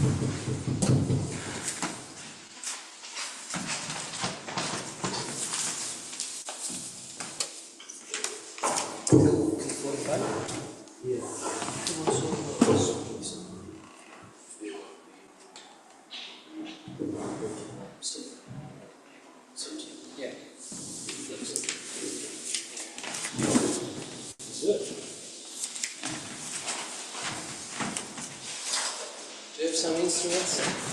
Do you have some instruments?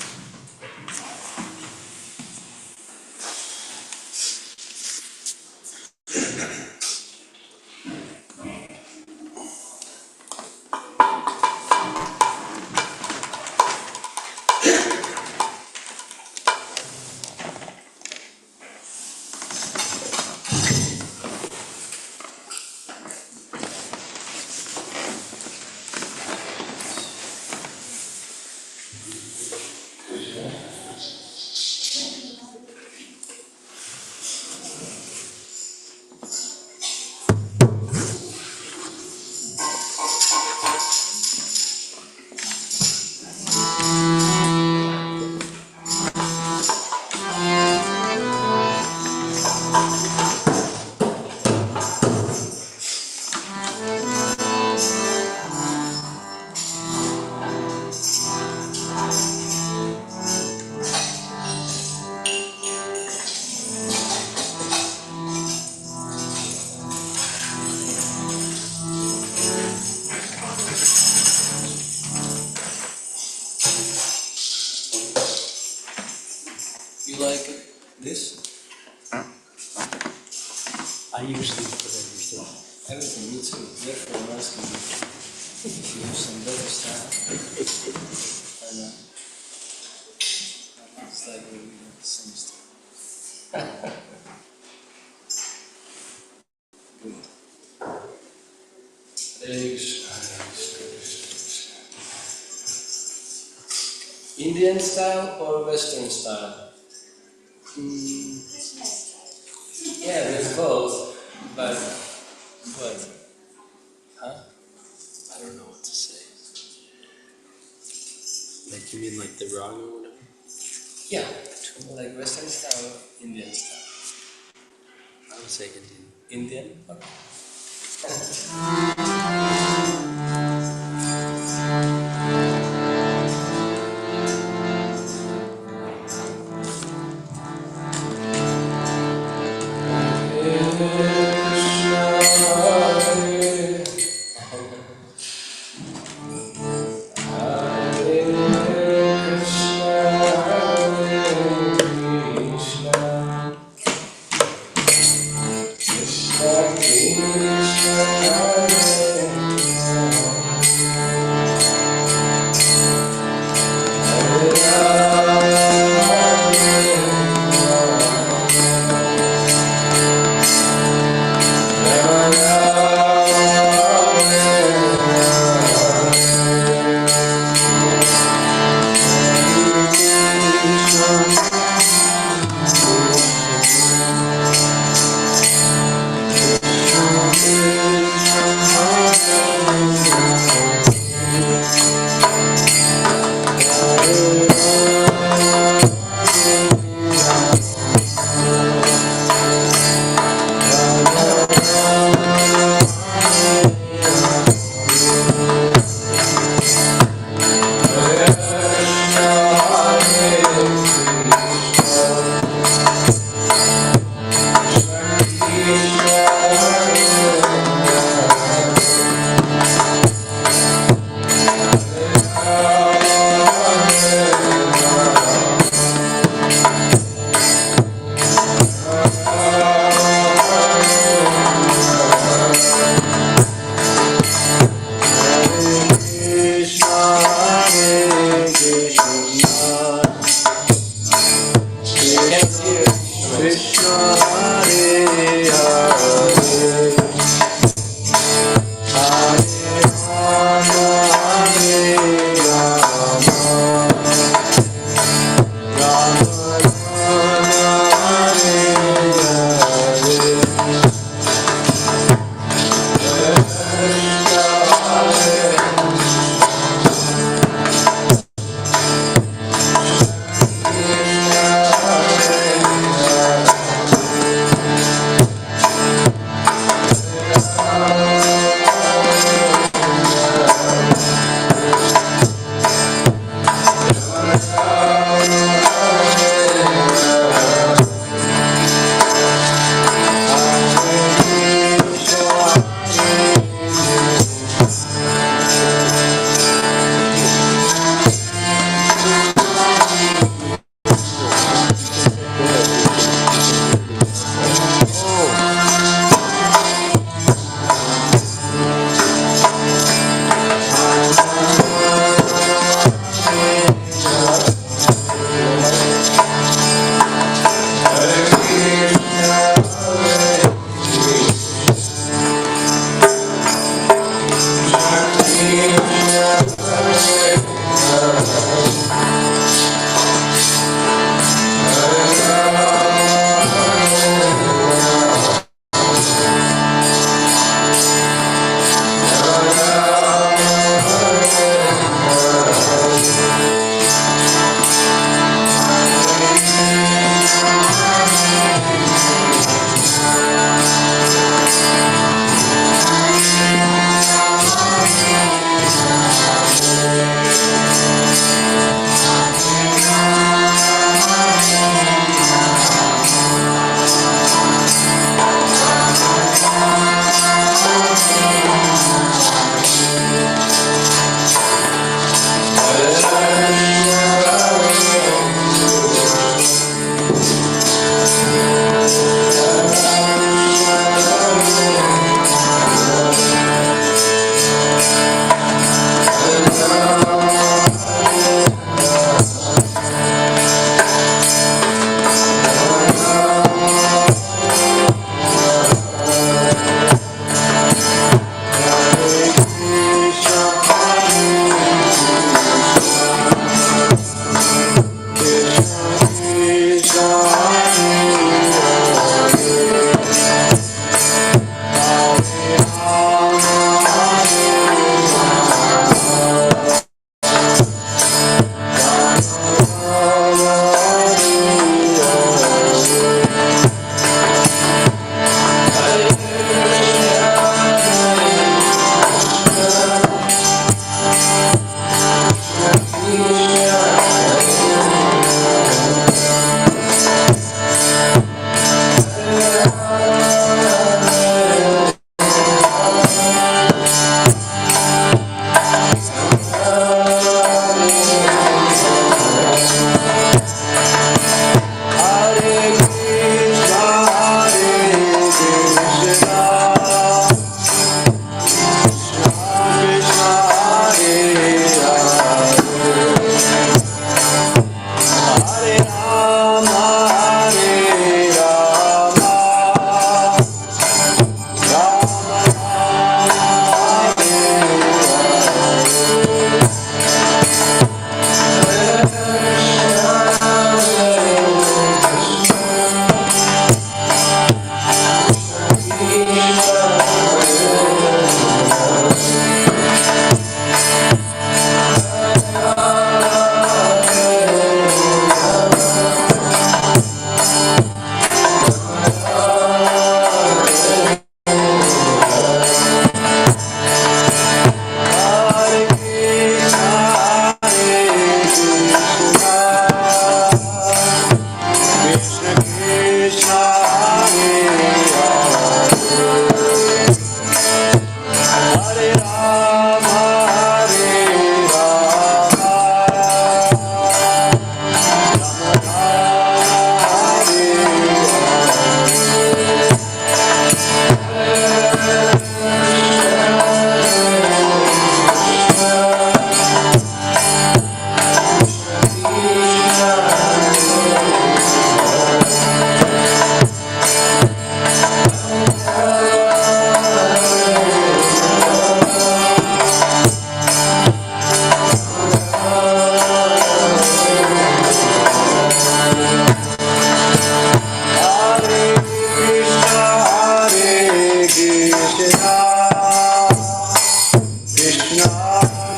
You like this? I usually put everything. Everything, me too. Therefore, I'm asking you if you have some better style. I know. It's like we have the same style. Good. Indian style or Western style? Yeah, there's both, but what? Huh? I don't know what to say. Like, you mean like the raga or whatever? Yeah, like Western style or Indian style. I would say Indian. Indian? Okay. Krishna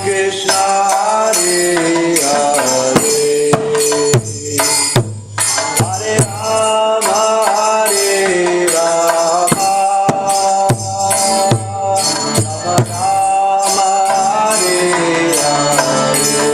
Krishna, Hare Hare, Hare Rama, Hare Rama, Rama Rama, Hare Hare.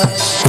Hare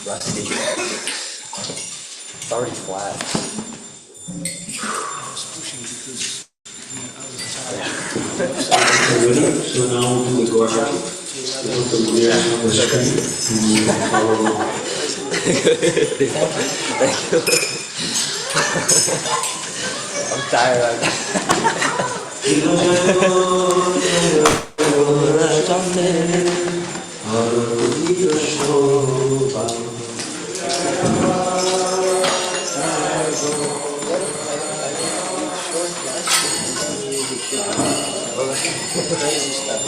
Rusty. It's already flat. So now we'll do the gorge. We'll put the mirror on the screen. And you follow. Thank you. I'm tired. Crazy stuff.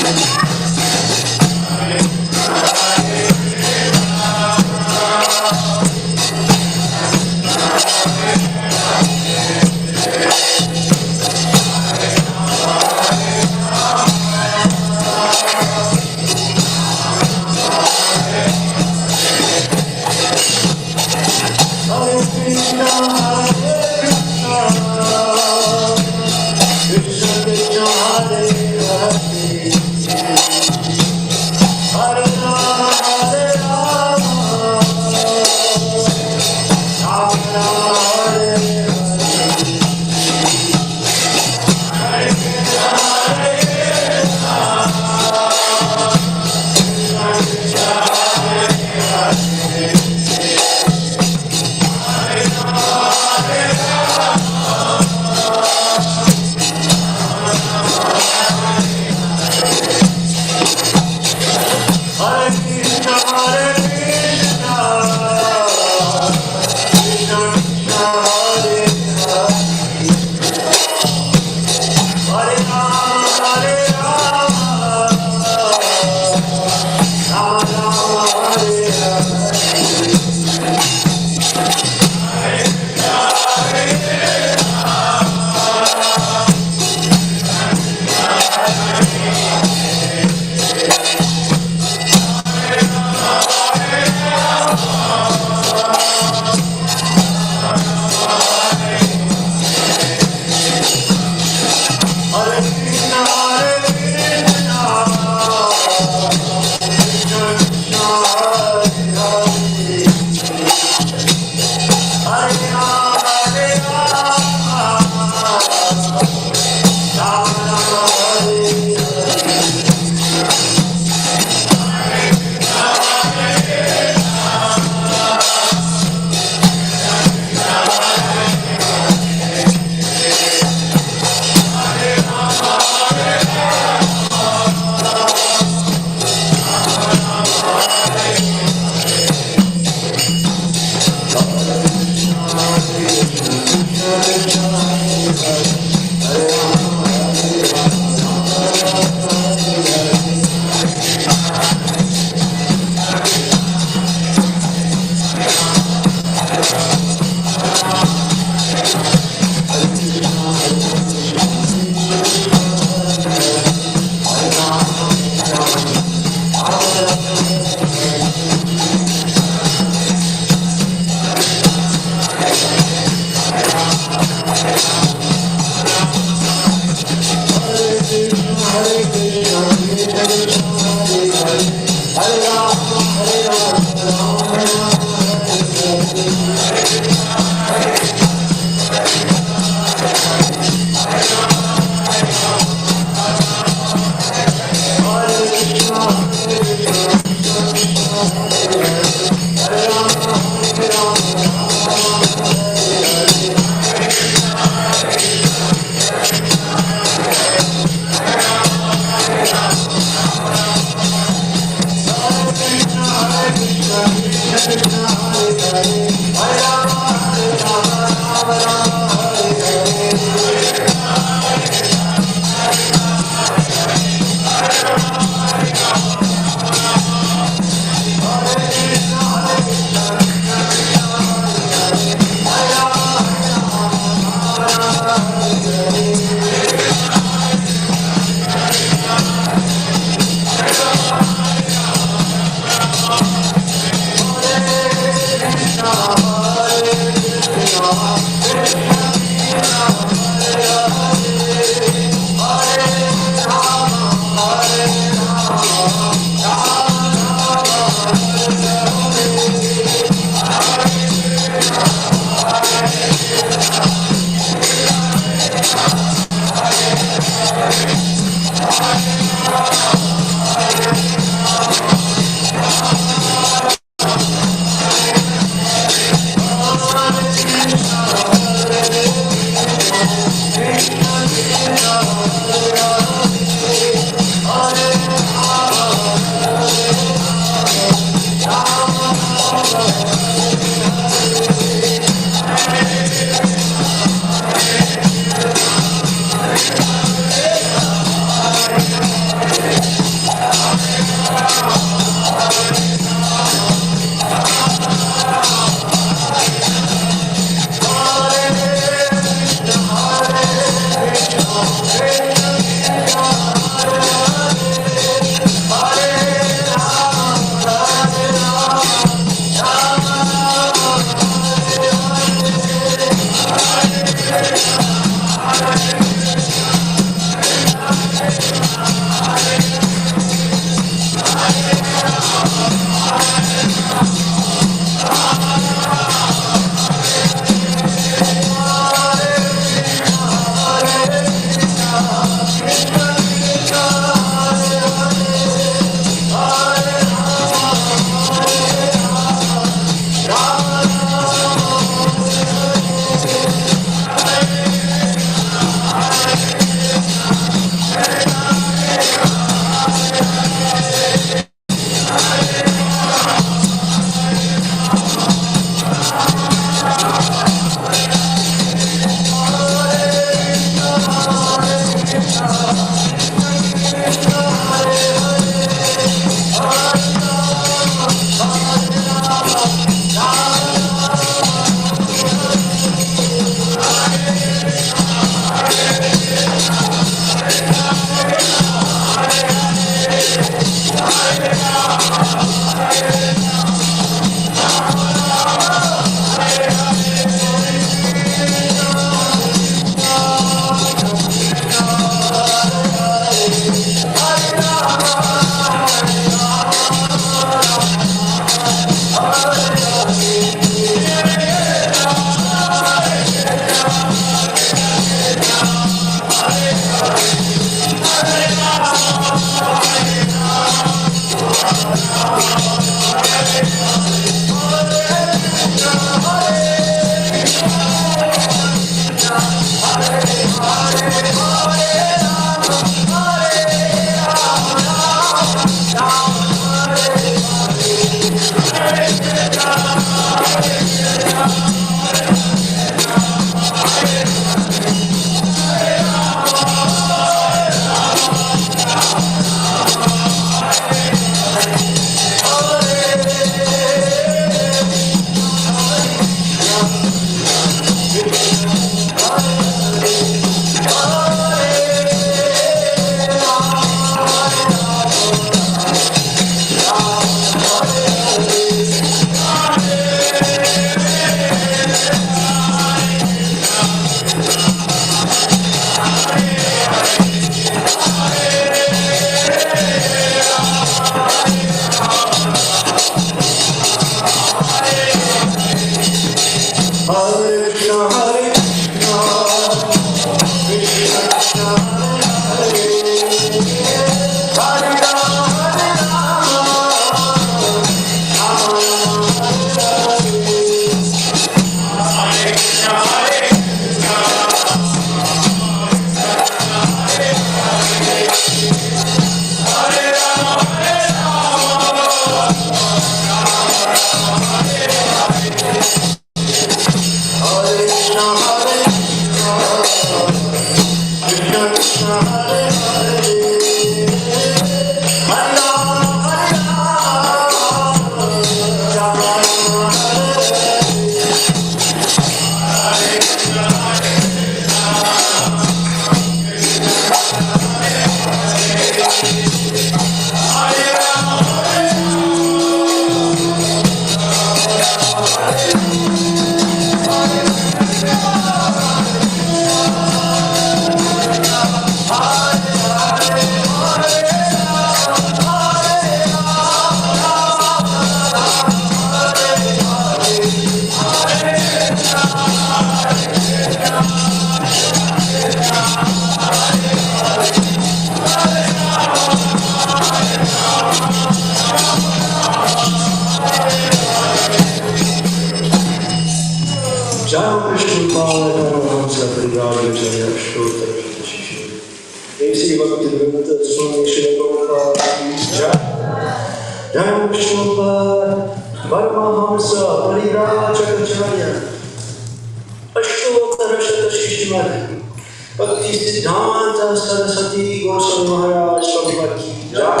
Bhakti Siddhanta Saraswati Goswami Maharaj Prabhupada ki jai.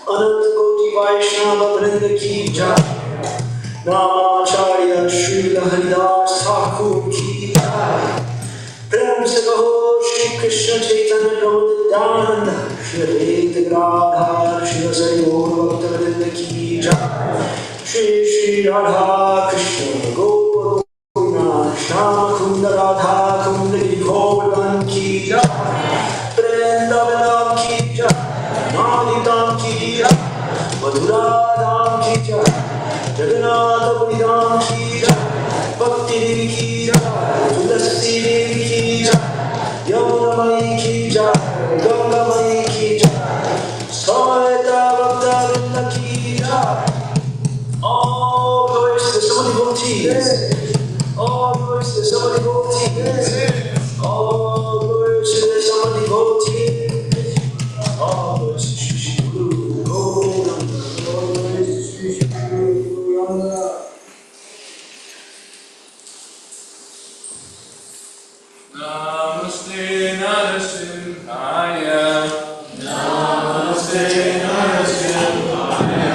Anant Koti Vaishnava Vrinda ki jai. Namacharya Srila Haridas Thakur ki jai. Prem se kaho Shri Krishna Chaitanya Prabhu Nityananda Shri Advaita Gadadhar Shri Vasari Gaur Bhakta Ki Jai Shri Shri Radha Krishna Gopal Shama Kunda Radha Kunda Govardhan Ki Jai Vrindavan Ki Jai Naditam Ki Jai Madhura Dham Ki Jai Jagannath Puri Dham Ki Jai Bhakti Devi Ki Jai Tulasi Devi Ki Jai Yamuna Mai Ki Jai Ganga Mai Ki Jai Samahita Bhakta Vrinda Ki Jai. All glories to so many devotees. All glories to so many devotees. All glories to so many devotees. All glories to Shri Shri Guru Gauranga. All glories to Shri Shri Guru Gauranga. Namaste Narasimhaya. Namaste Narasimhaya.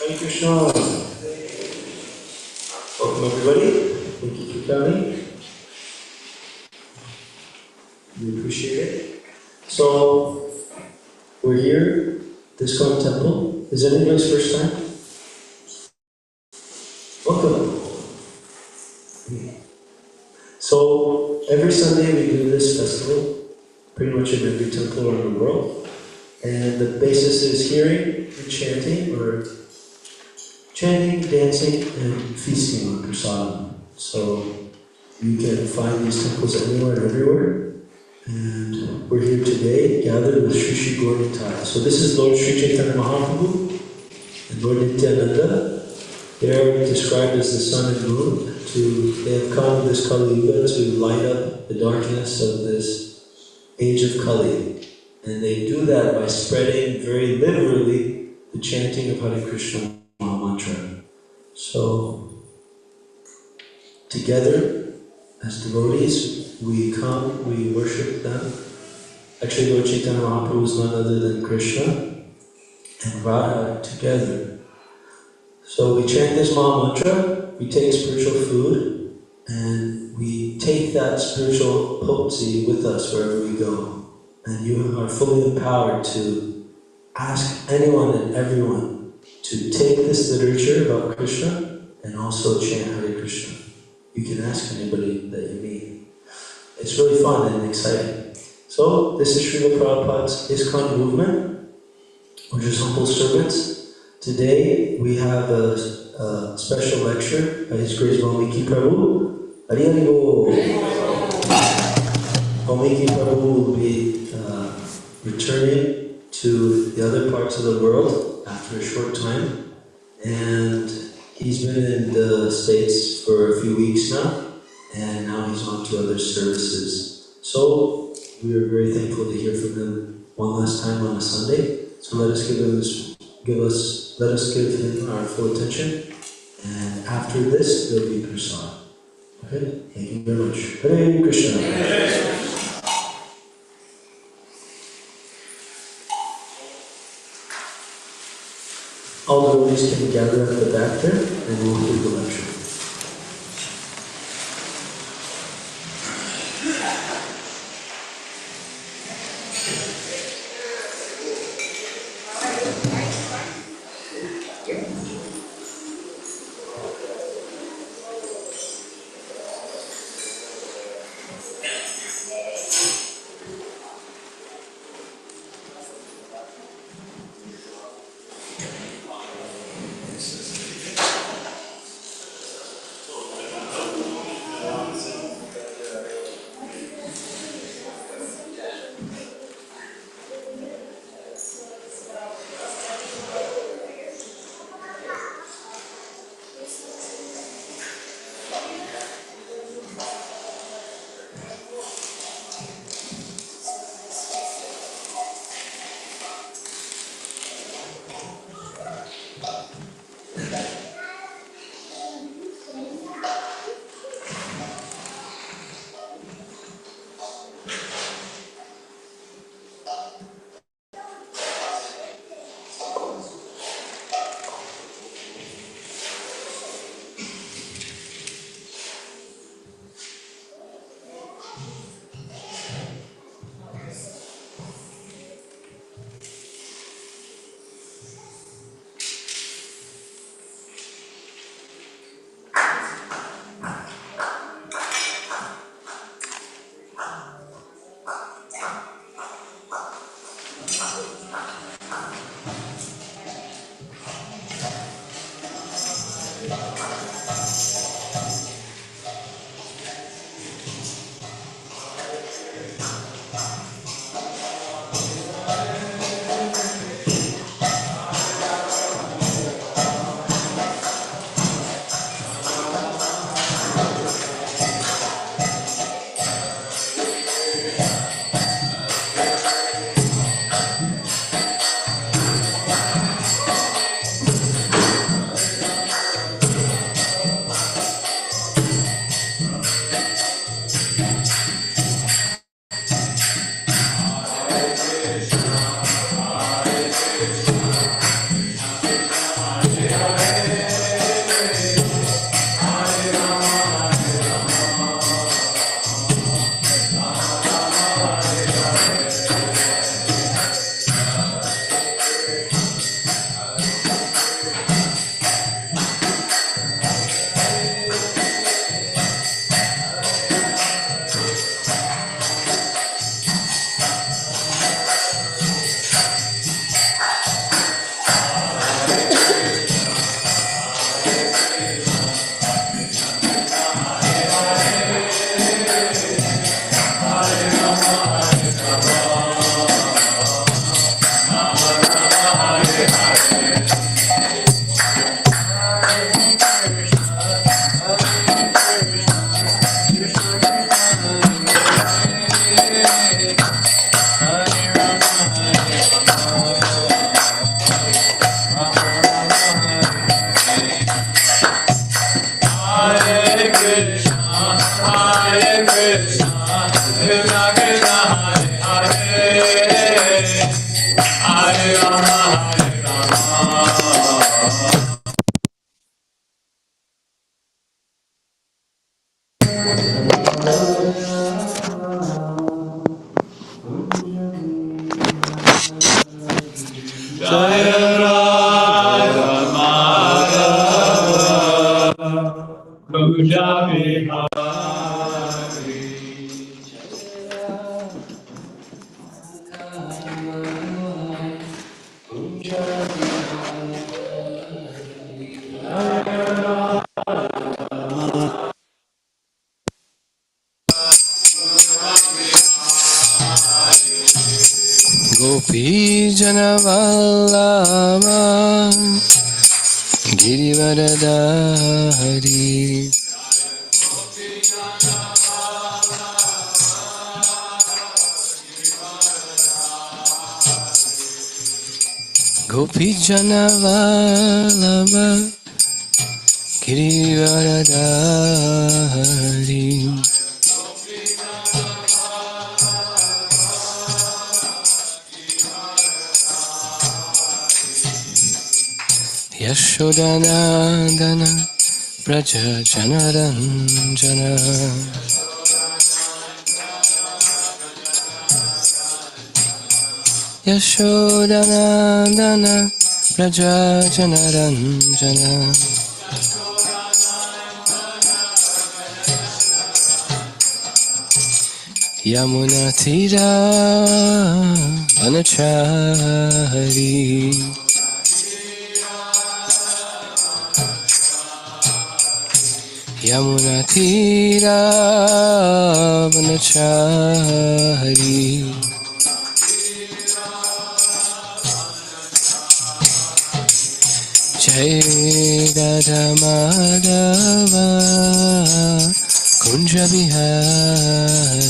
Hare Krishna. Welcome everybody. Thank you for coming. We appreciate it. So, we're here, this Iscon Temple. Is it anybody's first time? Welcome. So, every Sunday we do this festival, pretty much in every temple around the world. And the basis is hearing and chanting, or chanting, dancing, and feasting on prasadam. So, you can find these temples anywhere and everywhere. And we're here today, gathered with Sri Sri Gaur Nitai. So this is Lord Sri Chaitanya Mahaprabhu and Lord Nityananda. They are described as the sun and moon. They have come to this Kali Yuga to light up the darkness of this age of Kali. And they do that by spreading, very literally, the chanting of Hare Krishna Mahamantra. So, together, as devotees, we come, we worship them. Actually, Lord Chaitanya Mahaprabhu is none other than Krishna and Radha together. So we chant this Maha Mantra, we take spiritual food, and we take that spiritual potency with us wherever we go. And you are fully empowered to ask anyone and everyone to take this literature about Krishna and also chant Hare Krishna. You can ask anybody that you meet. It's really fun and exciting. So, this is Srila Prabhupada's ISKCON movement. We're just humble servants. Today, we have a special lecture by His Grace Valmiki Prabhu. Hari Hari Bol. Valmiki Prabhu will be returning to the other parts of the world after a short time. And he's been in the States for a few weeks now, and now he's on to other services. So we are very thankful to hear from him one last time on a Sunday. So let us give him our full attention. And after this, there'll be prasad. Okay? Thank you very much. Hare Krishna. All devotees can gather at the back there, and we'll give the lecture. Gopi Janavallabha Girivaradari Gopi Janavallabha Girivaradari Yashodanandana Braja Janaranjana Yashodanandana Braja Janaranjana Yamuna Tira Vanachari Yamuna Tira Vanachari Jai Radha Madhava Kunja Bihari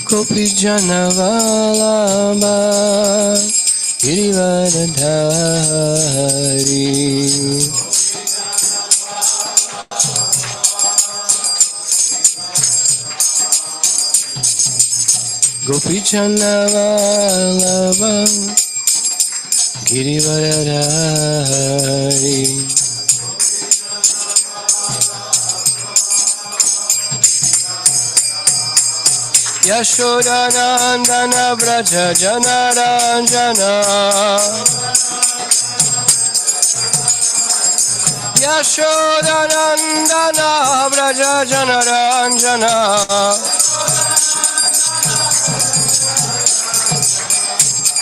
Gopi Janavallabha Girivaradari Gopi Janavallabha Girivaradari Yashodanandana Braja Janaranjana Yashodanandana Braja Janaranjana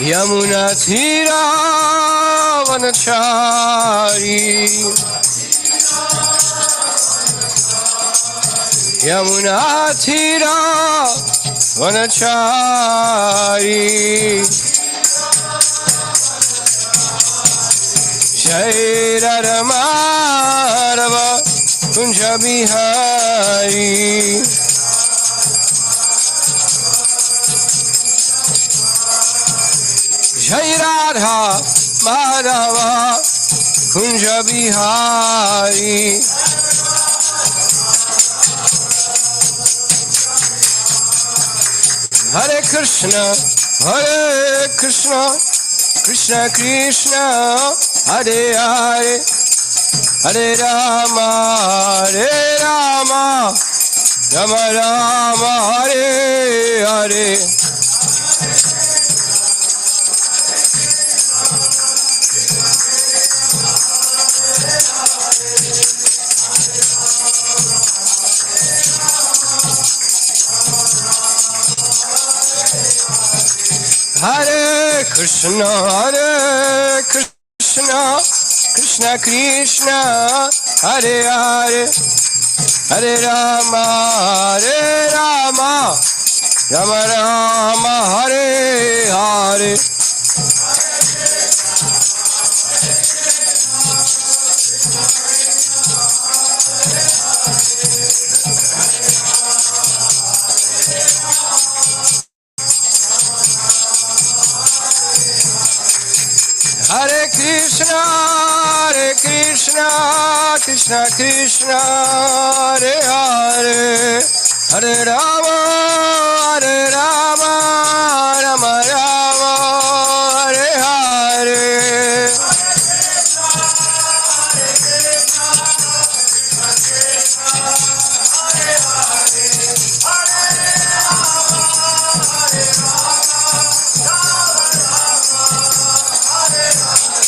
Yamuna Tira Vanachari Yamuna Tira Vanachari Jai Radha Madhava Kunja Bihari Jai Radha Madhava Kunja Bihari Hare Krishna, Krishna Krishna, Hare Hare, Hare Rama, Rama Rama, Hare Hare. Hare Krishna, Krishna Krishna, Hare Hare, Hare Rama, Rama Rama, Hare Hare. Hare Krishna, Krishna Krishna, Hare Hare, Hare Rama, Rama Rama, Hare Hare.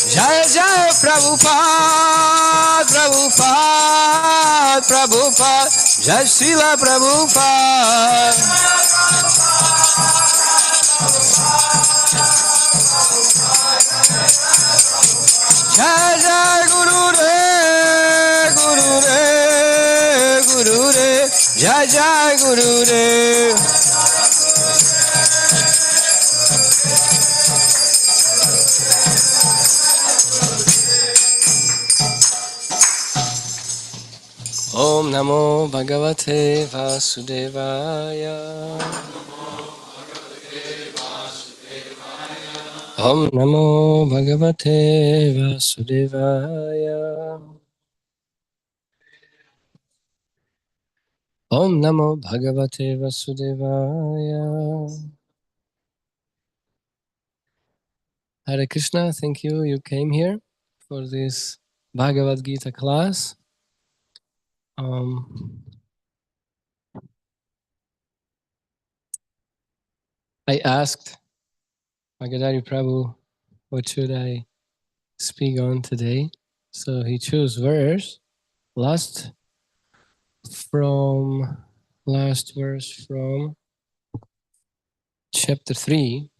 Jai Jai Prabhupada, Prabhupada, Prabhupada, Jai Srila Prabhupada. Jai Jai Guru Re, Guru Re, Guru Re, Jai Jai Guru Re. Om Namo Bhagavate Vasudevaya. Om Namo Bhagavate Vasudevaya. Om Namo Bhagavate Vasudevaya. Hare Krishna, thank you. You came here for this Bhagavad Gita class. I asked Magadari Prabhu, what should I speak on today? So he chose verse, last verse from chapter 3.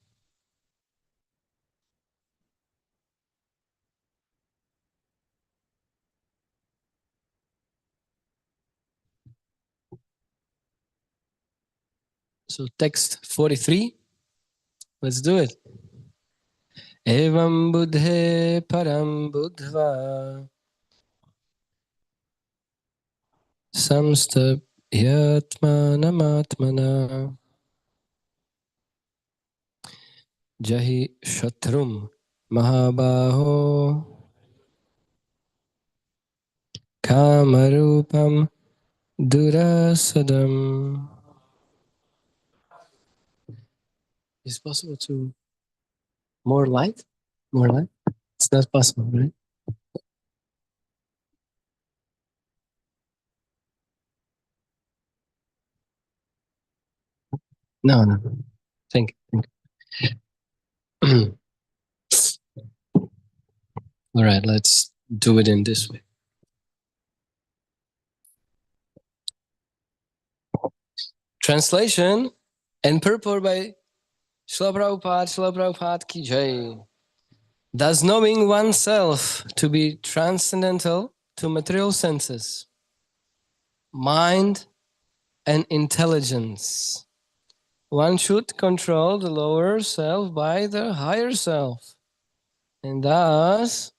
So text 43, let's do it. Evam buddhe param buddhva samstabhyatmanamatmana jahi shatrum mahabaho kamarupam durasadam. Is it possible to more light? More light? It's not possible, right? No. Thank you. All right, let's do it in this way. Translation and purport by Srila Prabhupada ki jai. Thus knowing oneself to be transcendental to material senses, mind and intelligence, one should control the lower self by the higher self, and thus,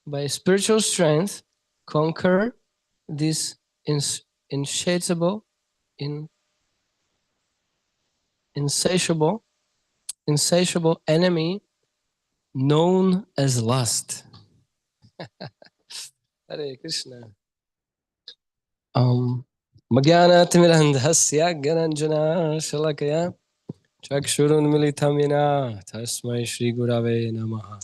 by spiritual strength, conquer this insatiable enemy known as lust. Hare Krishna. Magyana timirandhasya gananjana shalakaya chakshurun militamina tasmai Shri Gurave Namaha.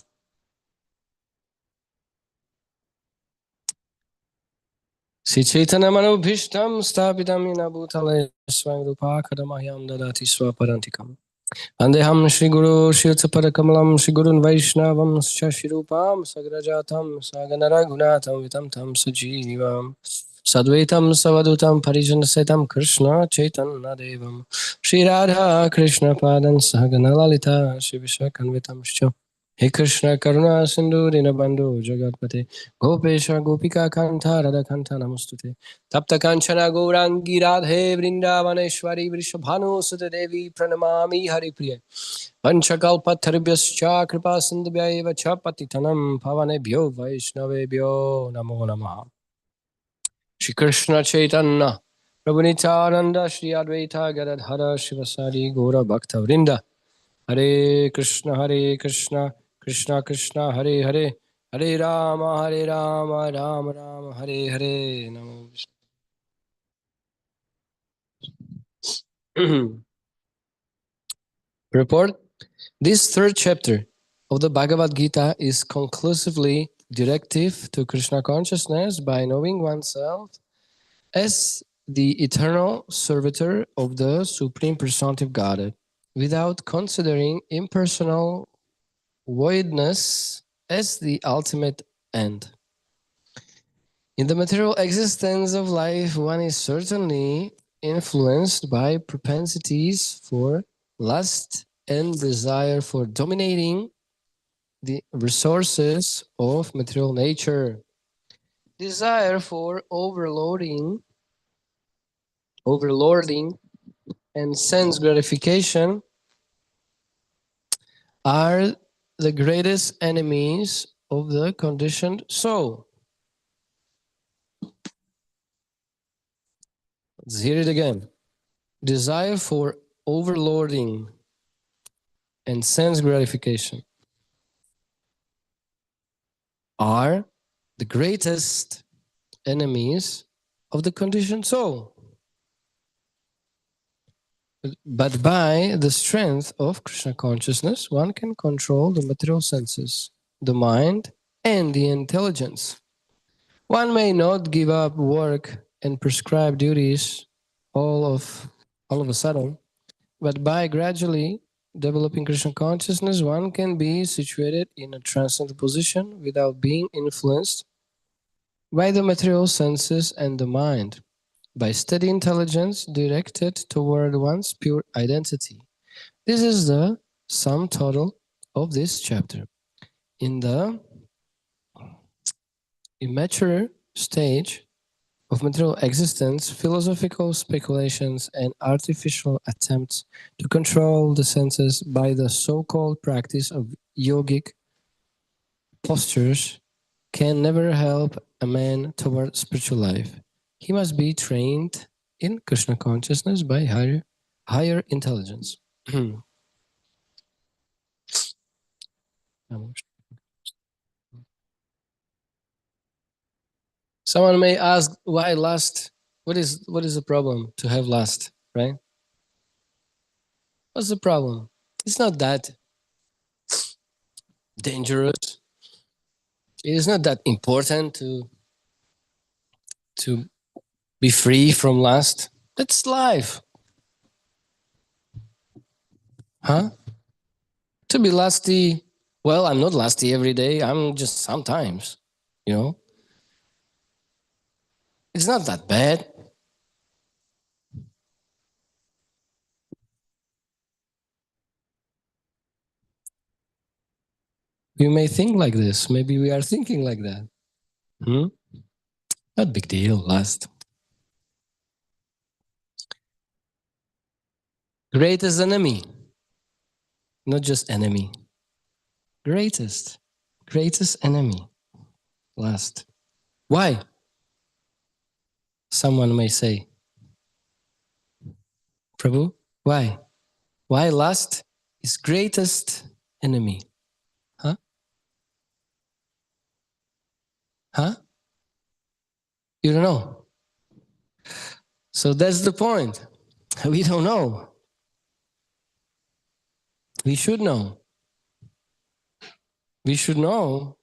Sri Chaitanya Manobhishtam Stapitam Ina Bhutale Swangrupa Kadamahyam Dadati Swaparantikam. Andeham Shri Guru Shri Uttapara Kamalam Shri Gurun Vaishnavam Shashirupam Sagrajatam Saganara Gunatam Vitam Tam Sajivam Sadvaitam Savadutam Parijanasetam Krishna Chaitanya Devam Shri Radha Krishna Padan Sahagana Lalita Shri Vishakanvitam Shcho. He Krishna Karuna Sindhu Dinabandhu Jagatpate Gopesha Gopika Kanta Radha Kanta Namostute Tapta Kanchana Gaurangi Radhe Vrindavaneshwari Vrishabhanu Sutta Devi Pranamami Haripriya Panchakalpataribhyascha Kripa Sindhubhyaiva Cha Patitanam Pavanebhyo Vaishnavebhyo Namo Namaha. Shri Krishna Chaitanya Prabhu Nityananda Shri Advaita Gadadhara Shivasari Gaura Bhakta Vrinda Hare Krishna Krishna Krishna Krishna Hare Hare, Hare Rama Rama Rama Hare Hare. Namo Vishnu. Report. This third chapter of the Bhagavad Gita is conclusively directive to Krishna consciousness by knowing oneself as the eternal servitor of the Supreme Personative Godhead, without considering impersonal voidness as the ultimate end. In the material existence of life, one is certainly influenced by propensities for lust and desire for dominating the resources of material nature. Desire for overlording and sense gratification are the greatest enemies of the conditioned soul. Let's hear it again. Desire for overlording and sense gratification are the greatest enemies of the conditioned soul. But by the strength of Krishna consciousness, one can control the material senses, the mind, and the intelligence. One may not give up work and prescribed duties all of a sudden, but by gradually developing Krishna consciousness, one can be situated in a transcendental position without being influenced by the material senses and the mind, by steady intelligence directed toward one's pure identity. This is the sum total of this chapter. In the immature stage of material existence, philosophical speculations and artificial attempts to control the senses by the so-called practice of yogic postures can never help a man toward spiritual life. He must be trained in Krishna consciousness by higher intelligence. Someone may ask, why lust? What is the problem to have lust, right? What's the problem? It's not that dangerous. It is not that important to be free from lust. That's life. Huh? To be lusty, well, I'm not lusty every day. I'm just sometimes, you know. It's not that bad. You may think like this. Maybe we are thinking like that. Not big deal, lust. Greatest enemy. Not just enemy. Greatest enemy. Lust. Why? Someone may say, Prabhu, why? Why lust is greatest enemy? Huh? Huh? You don't know. So that's the point. We don't know. We should know. We should know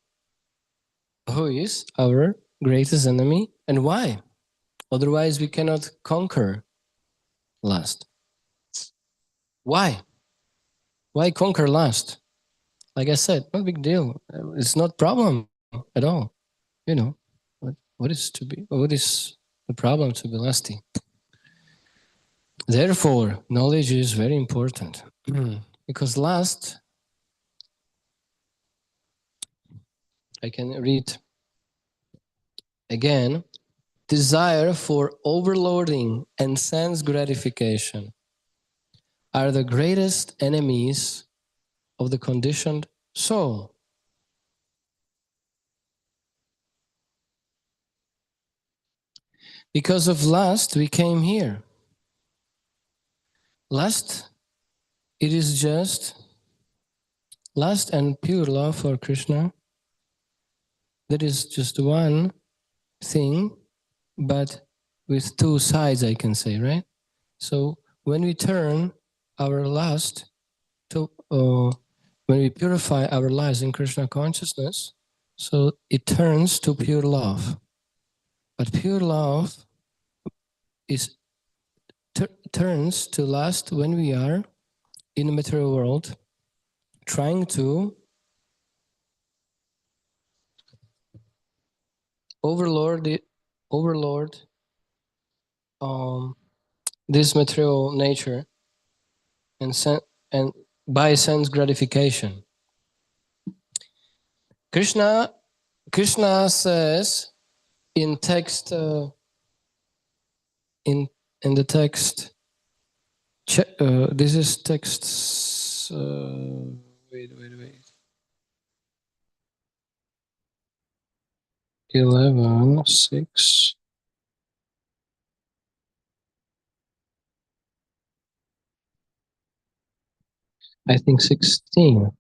who is our greatest enemy and why. Otherwise, we cannot conquer lust. Why? Why conquer lust? Like I said, no big deal. It's not problem at all. You know, what is the problem to be lusty? Therefore, knowledge is very important because lust, I can read again, desire for overloading and sense gratification are the greatest enemies of the conditioned soul. Because of lust, we came here. Lust, it is just lust and pure love for Krishna, that is just one thing, but with two sides, I can say, right? So when we turn our lust to, when we purify our lives in Krishna consciousness, so it turns to pure love. But pure love is turns to lust when we are in the material world, trying to overlord this material nature and by sense gratification. Krishna says in text in the text. This is text. Wait. 11:6. I think 16.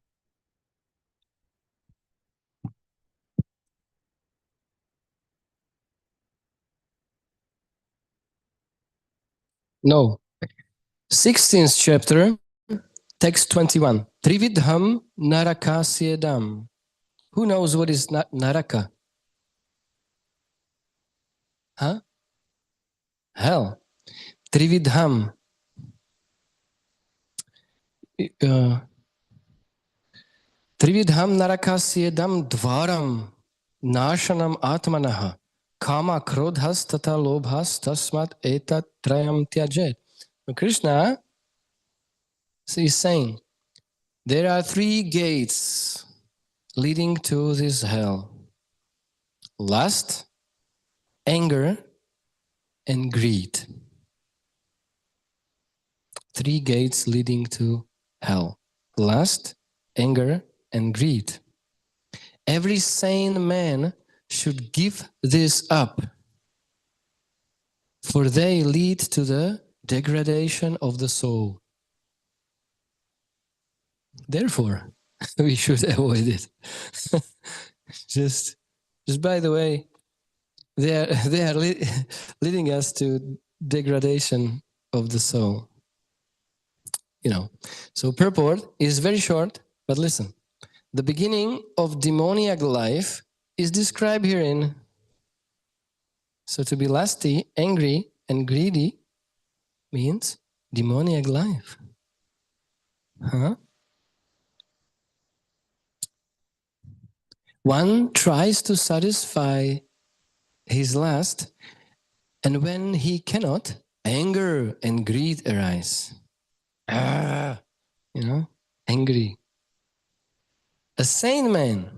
No, 16th chapter, text 21. Trividham narakasyedam. Who knows what is naraka? Huh? Hell. Trividham. Trividham narakasyedam dvaram nashanam atmanaha. Kama krodhas tata lobhas tasmat etat trayam tyajet. Krishna is saying, there are three gates leading to this hell. Lust, anger, and greed. Three gates leading to hell. Lust, anger, and greed. Every sane man should give this up, for they lead to the degradation of the soul. Therefore, we should avoid it. just by the way, they are leading us to degradation of the soul. You know, so purport is very short, but listen. The beginning of demoniac life is described herein. So to be lusty, angry, and greedy means demoniac life. Huh? One tries to satisfy his lust, and when he cannot, anger and greed arise. Angry. A sane man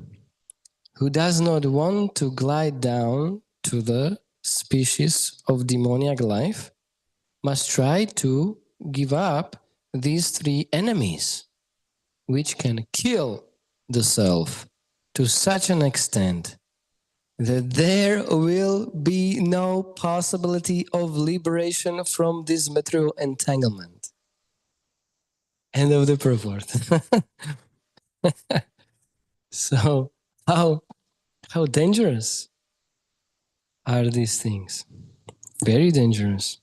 who does not want to glide down to the species of demoniac life must try to give up these three enemies, which can kill the self to such an extent that there will be no possibility of liberation from this material entanglement. End of the purport. So how dangerous are these things? Very dangerous.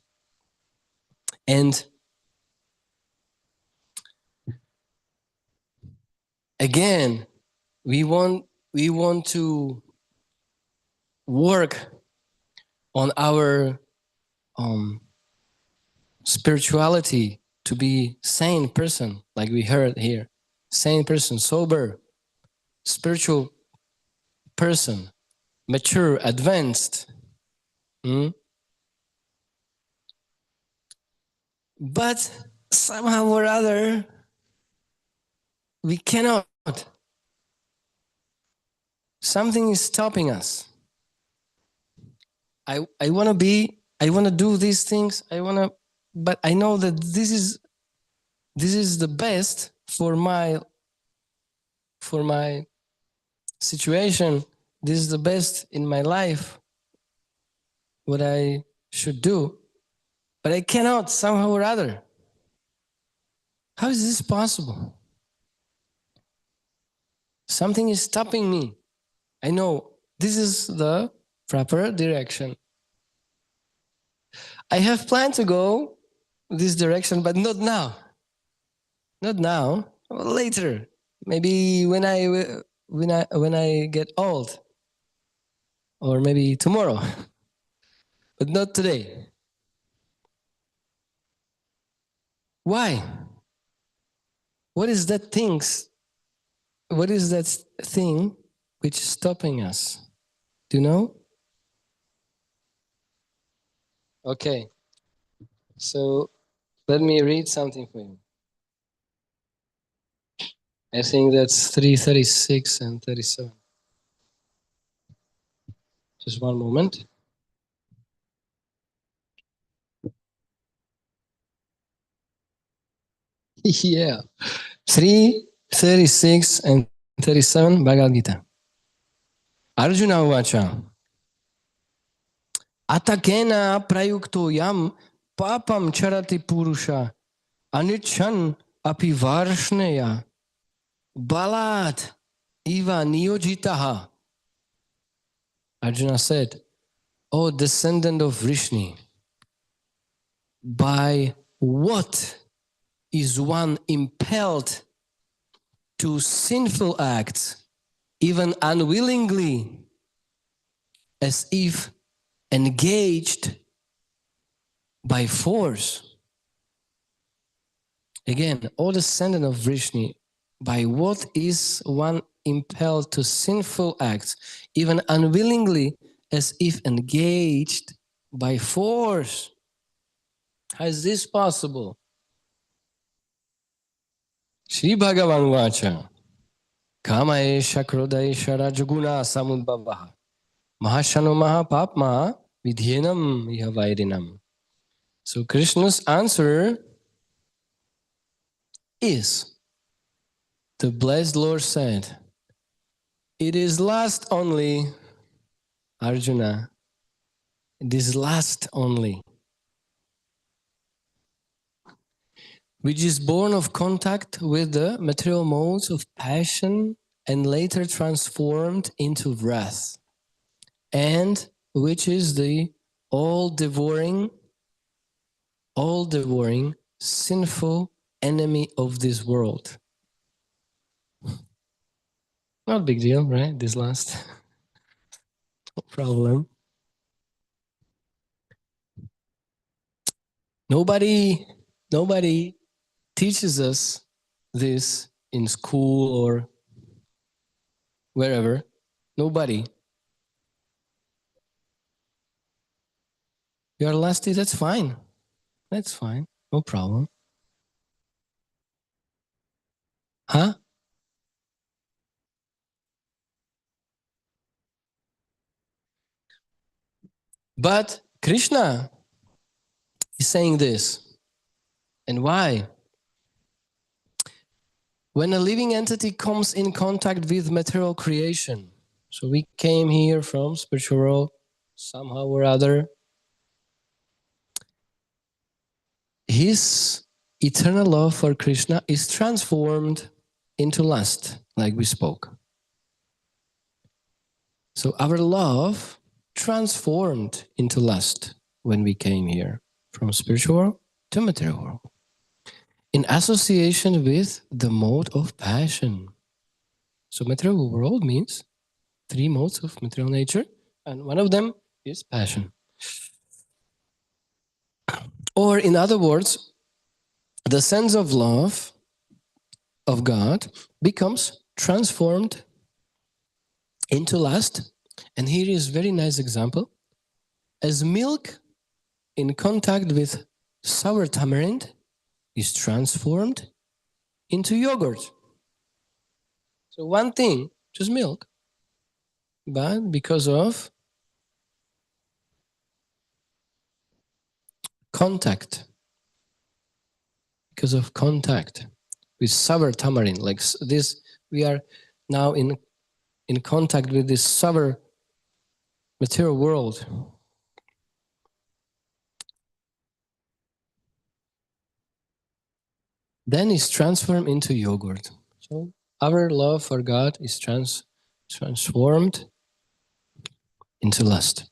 And again, we want to work on our spirituality to be sane person, like we heard here. Sane person, sober, spiritual person, mature, advanced. But somehow or other, we cannot. Something is stopping us. I want to do these things. But I know that this is the best for my situation. This is the best in my life, what I should do, but I cannot somehow or other. How is this possible? Something is stopping me. I know this is the proper direction. I have planned to go this direction, but not now. Not now. Later. Maybe when I get old, or maybe tomorrow, but not today. Why? What is that things? What is that thing which is stopping us? Do you know? Okay. So let me read something for you. I think that's 336 and 37. Just one moment. Yeah. 336 and 37 Bhagavad Gita. Arjuna Uvacha. Atakena prayukto yam papam charati purusha anichan api varshneya balat iva niyojitaha. Arjuna said, O descendant of Vrishni, by what is one impelled to sinful acts, even unwillingly, as if engaged by force? Again, O descendant of Vrishni, by what is one impelled to sinful acts, even unwillingly, as if engaged by force? How is this possible? Shri Bhagavan Vacha. Kama esha krodha esha rajaguna samudbhavaha mahashano mahapapma vidyenam iha vairinam. So Krishna's answer is, the blessed Lord said, it is lust only, Arjuna. It is lust only, which is born of contact with the material modes of passion and later transformed into wrath, and which is the all-devouring, sinful enemy of this world. Not a big deal, right? This last. No problem. Nobody teaches us this in school or wherever. Nobody. You are lusty, that's fine. That's fine. No problem. Huh? But Krishna is saying this. And why? When a living entity comes in contact with material creation, so we came here from spiritual world somehow or other, his eternal love for Krishna is transformed into lust, like we spoke. So our love transformed into lust when we came here from spiritual world to material world, in association with the mode of passion. So material world means 3 modes of material nature, and one of them is passion. Or in other words, the sense of love of God becomes transformed into lust. And here is a very nice example. As milk in contact with sour tamarind is transformed into yogurt. So one thing, just milk, but because of contact, with sour tamarind, like this, we are now in contact with this sour material world. Then it's transformed into yogurt. So our love for God is transformed into lust.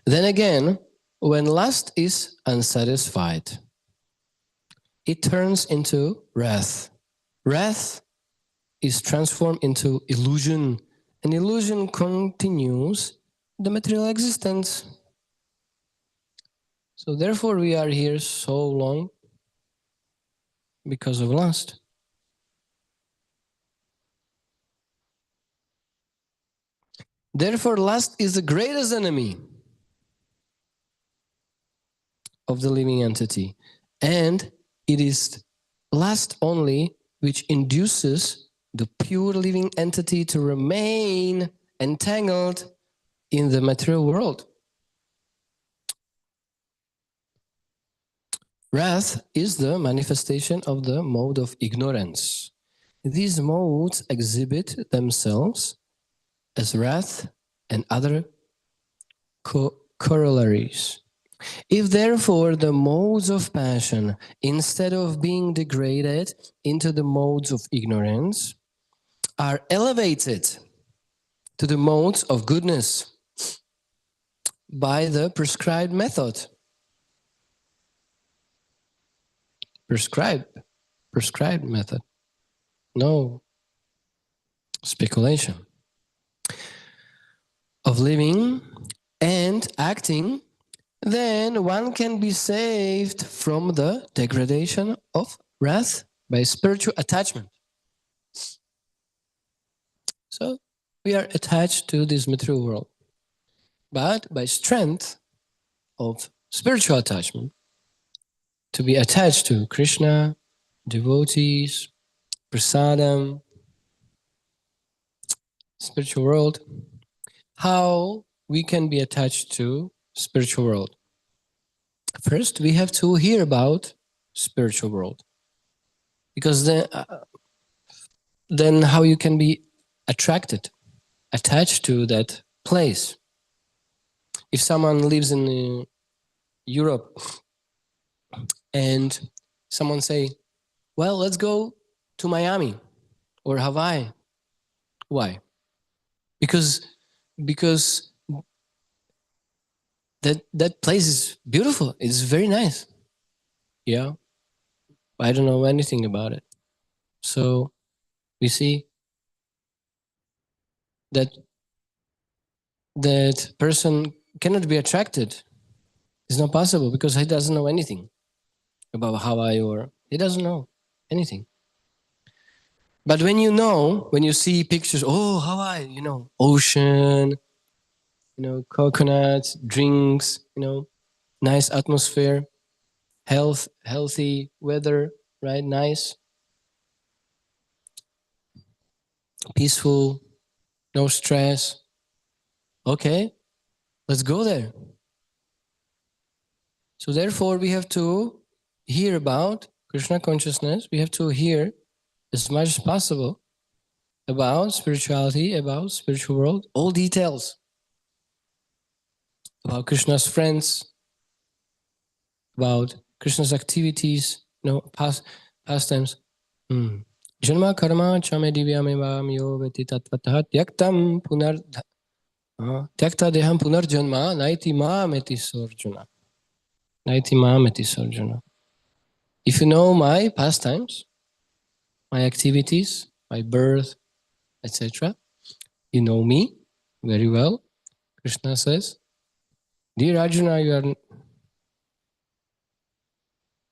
Then again, when lust is unsatisfied, it turns into wrath. Wrath is transformed into illusion, and illusion continues the material existence. So therefore we are here so long because of lust. Therefore lust is the greatest enemy of the living entity, and it is lust only which induces the pure living entity to remain entangled in the material world. Wrath is the manifestation of the mode of ignorance. These modes exhibit themselves as wrath and other corollaries. If therefore the modes of passion, instead of being degraded into the modes of ignorance, are elevated to the modes of goodness by the prescribed method. Prescribed method. No speculation. Of living and acting, then one can be saved from the degradation of wrath by spiritual attachment. So we are attached to this material world, but by strength of spiritual attachment, to be attached to Krishna, devotees, prasadam, spiritual world. How we can be attached to spiritual world? First, we have to hear about spiritual world, because then how you can be attached to that place. If someone lives in Europe and someone say, well, let's go to Miami or Hawaii. Why? Because that place is beautiful. It's very nice. Yeah. I don't know anything about it. So we see that person cannot be attracted. It's not possible because he doesn't know anything about Hawaii, or he doesn't know anything. But when you see pictures, oh, Hawaii, ocean, coconuts, drinks, nice atmosphere, healthy weather, right? Nice, peaceful, no stress. Okay, let's go there. So therefore, we have to hear about Krishna consciousness. We have to hear as much as possible about spirituality, about spiritual world, all details about Krishna's friends, about Krishna's activities, pastimes. Janma karma chame divyameva myo veti tatvatah tyaktam tyakta deham punar janma naiti maameti sorjuna. Naiti maameti sorjuna. If you know my pastimes, my activities, my birth, etc., you know me very well. Krishna says, dear Arjuna, you are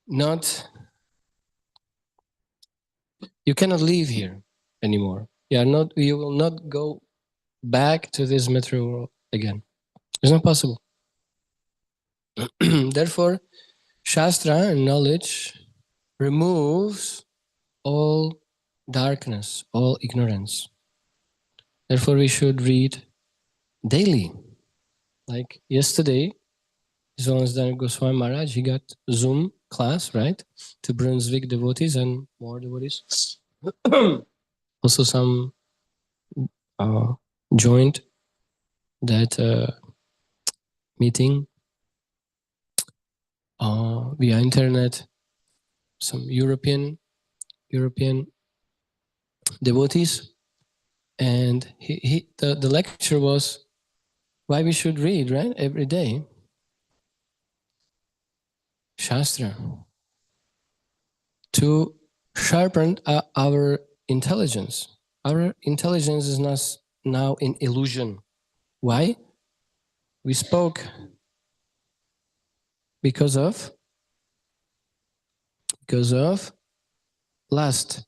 not, you cannot live here anymore. You will not go back to this material world again. It's not possible. Therefore, Shastra and knowledge removes all darkness, all ignorance. Therefore, we should read daily. Like yesterday, His Holiness Dhanur Goswami Maharaj, he got Zoom class, right? To Brunswick devotees and more devotees. Also some joined that meeting via internet. Some European devotees, and the lecture was why we should read, right, every day, Shastra, to sharpen our intelligence. Our intelligence is not now in illusion. Why? We spoke because of lust.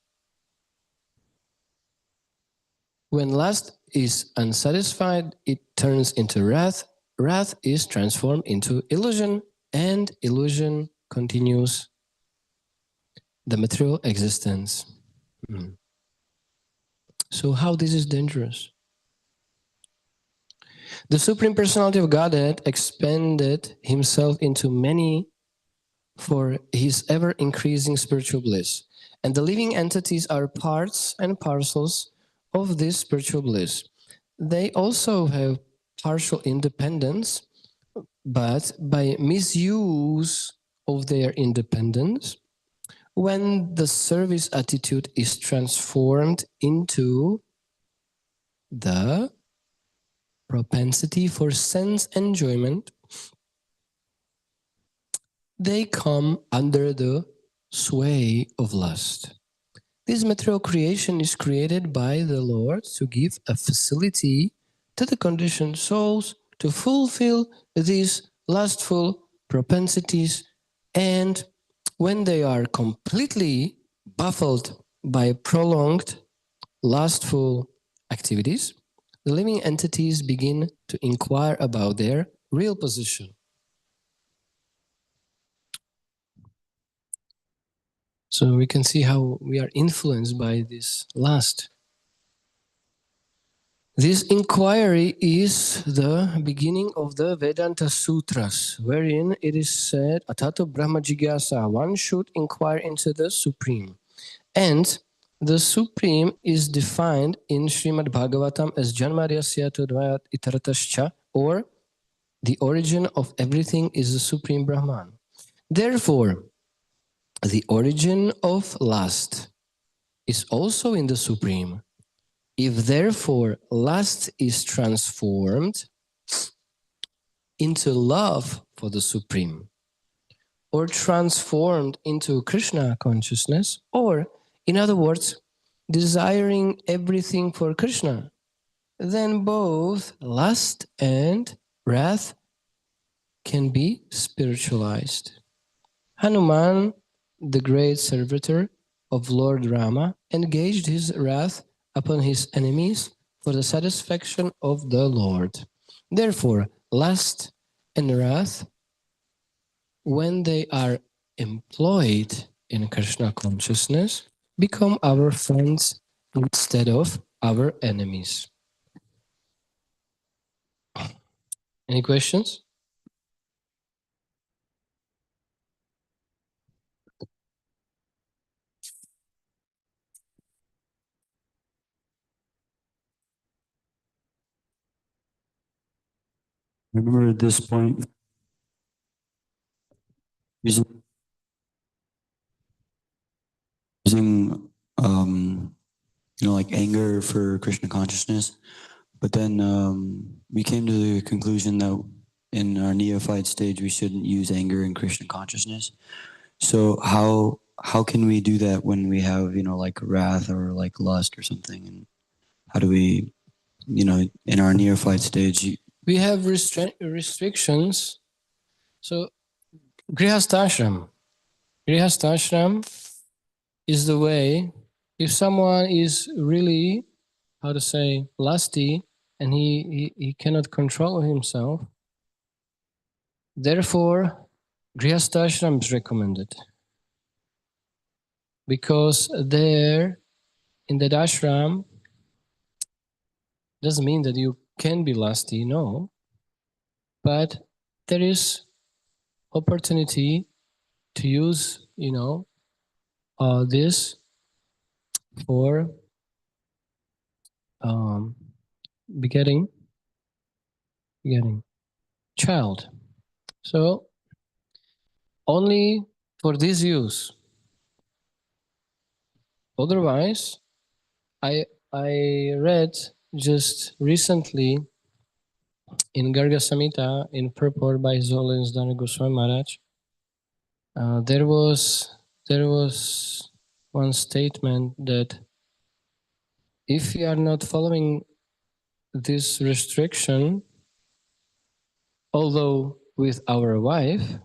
When lust is unsatisfied, it turns into wrath. Wrath is transformed into illusion, and illusion continues the material existence. So how this is dangerous? The Supreme Personality of Godhead expanded himself into many for his ever-increasing spiritual bliss. And the living entities are parts and parcels of this spiritual bliss. They also have partial independence, but by misuse of their independence, when the service attitude is transformed into the propensity for sense enjoyment, they come under the sway of lust. This material creation is created by the Lord to give a facility to the conditioned souls to fulfill these lustful propensities, and when they are completely baffled by prolonged lustful activities, the living entities begin to inquire about their real position. So we can see how we are influenced by this lust. This inquiry is the beginning of the Vedanta Sutras, wherein it is said, Atato Brahma Jigyasa, one should inquire into the Supreme. And the Supreme is defined in Srimad Bhagavatam as Janmaryasya Tudvayat Itaratascha, or the origin of everything is the Supreme Brahman. Therefore, the origin of lust is also in the Supreme. If therefore lust is transformed into love for the Supreme, or transformed into Krishna consciousness, or in other words, desiring everything for Krishna, then both lust and wrath can be spiritualized. Hanuman, the great servitor of Lord Rama, engaged his wrath upon his enemies for the satisfaction of the Lord. Therefore, lust and wrath, when they are employed in Krishna consciousness, become our friends instead of our enemies. Any questions? Remember at this point, using like anger for Krishna consciousness, but then we came to the conclusion that in our neophyte stage we shouldn't use anger in Krishna consciousness. So how can we do that when we have like wrath or like lust or something? And how do we in our neophyte stage? We have restrictions. So Grihastashram is the way. If someone is really, how to say, lusty, and he cannot control himself, therefore Grihastashram is recommended. Because there, in that ashram, doesn't mean that you can be lusty, no. But there is opportunity to use, this for begetting child. So only for this use. Otherwise, I read just recently in Garga Samhita in purport by His Holiness Dana Goswami Maharaj. There was one statement that if we are not following this restriction, although with our wife,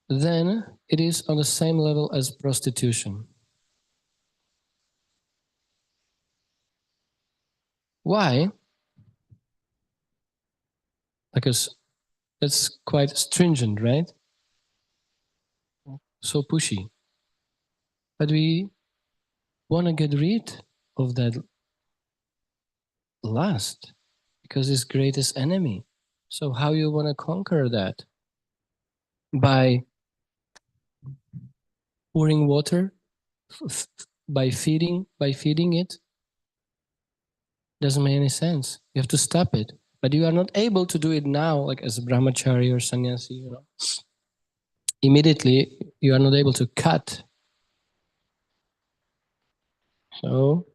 then it is on the same level as prostitution. Why? Because that's quite stringent, right? So pushy. But we want to get rid of that lust because it's greatest enemy. So how you want to conquer that? By pouring water, by feeding it? Doesn't make any sense. You have to stop it. But you are not able to do it now, like as a brahmachari or sannyasi, you know. Immediately, you are not able to cut. So,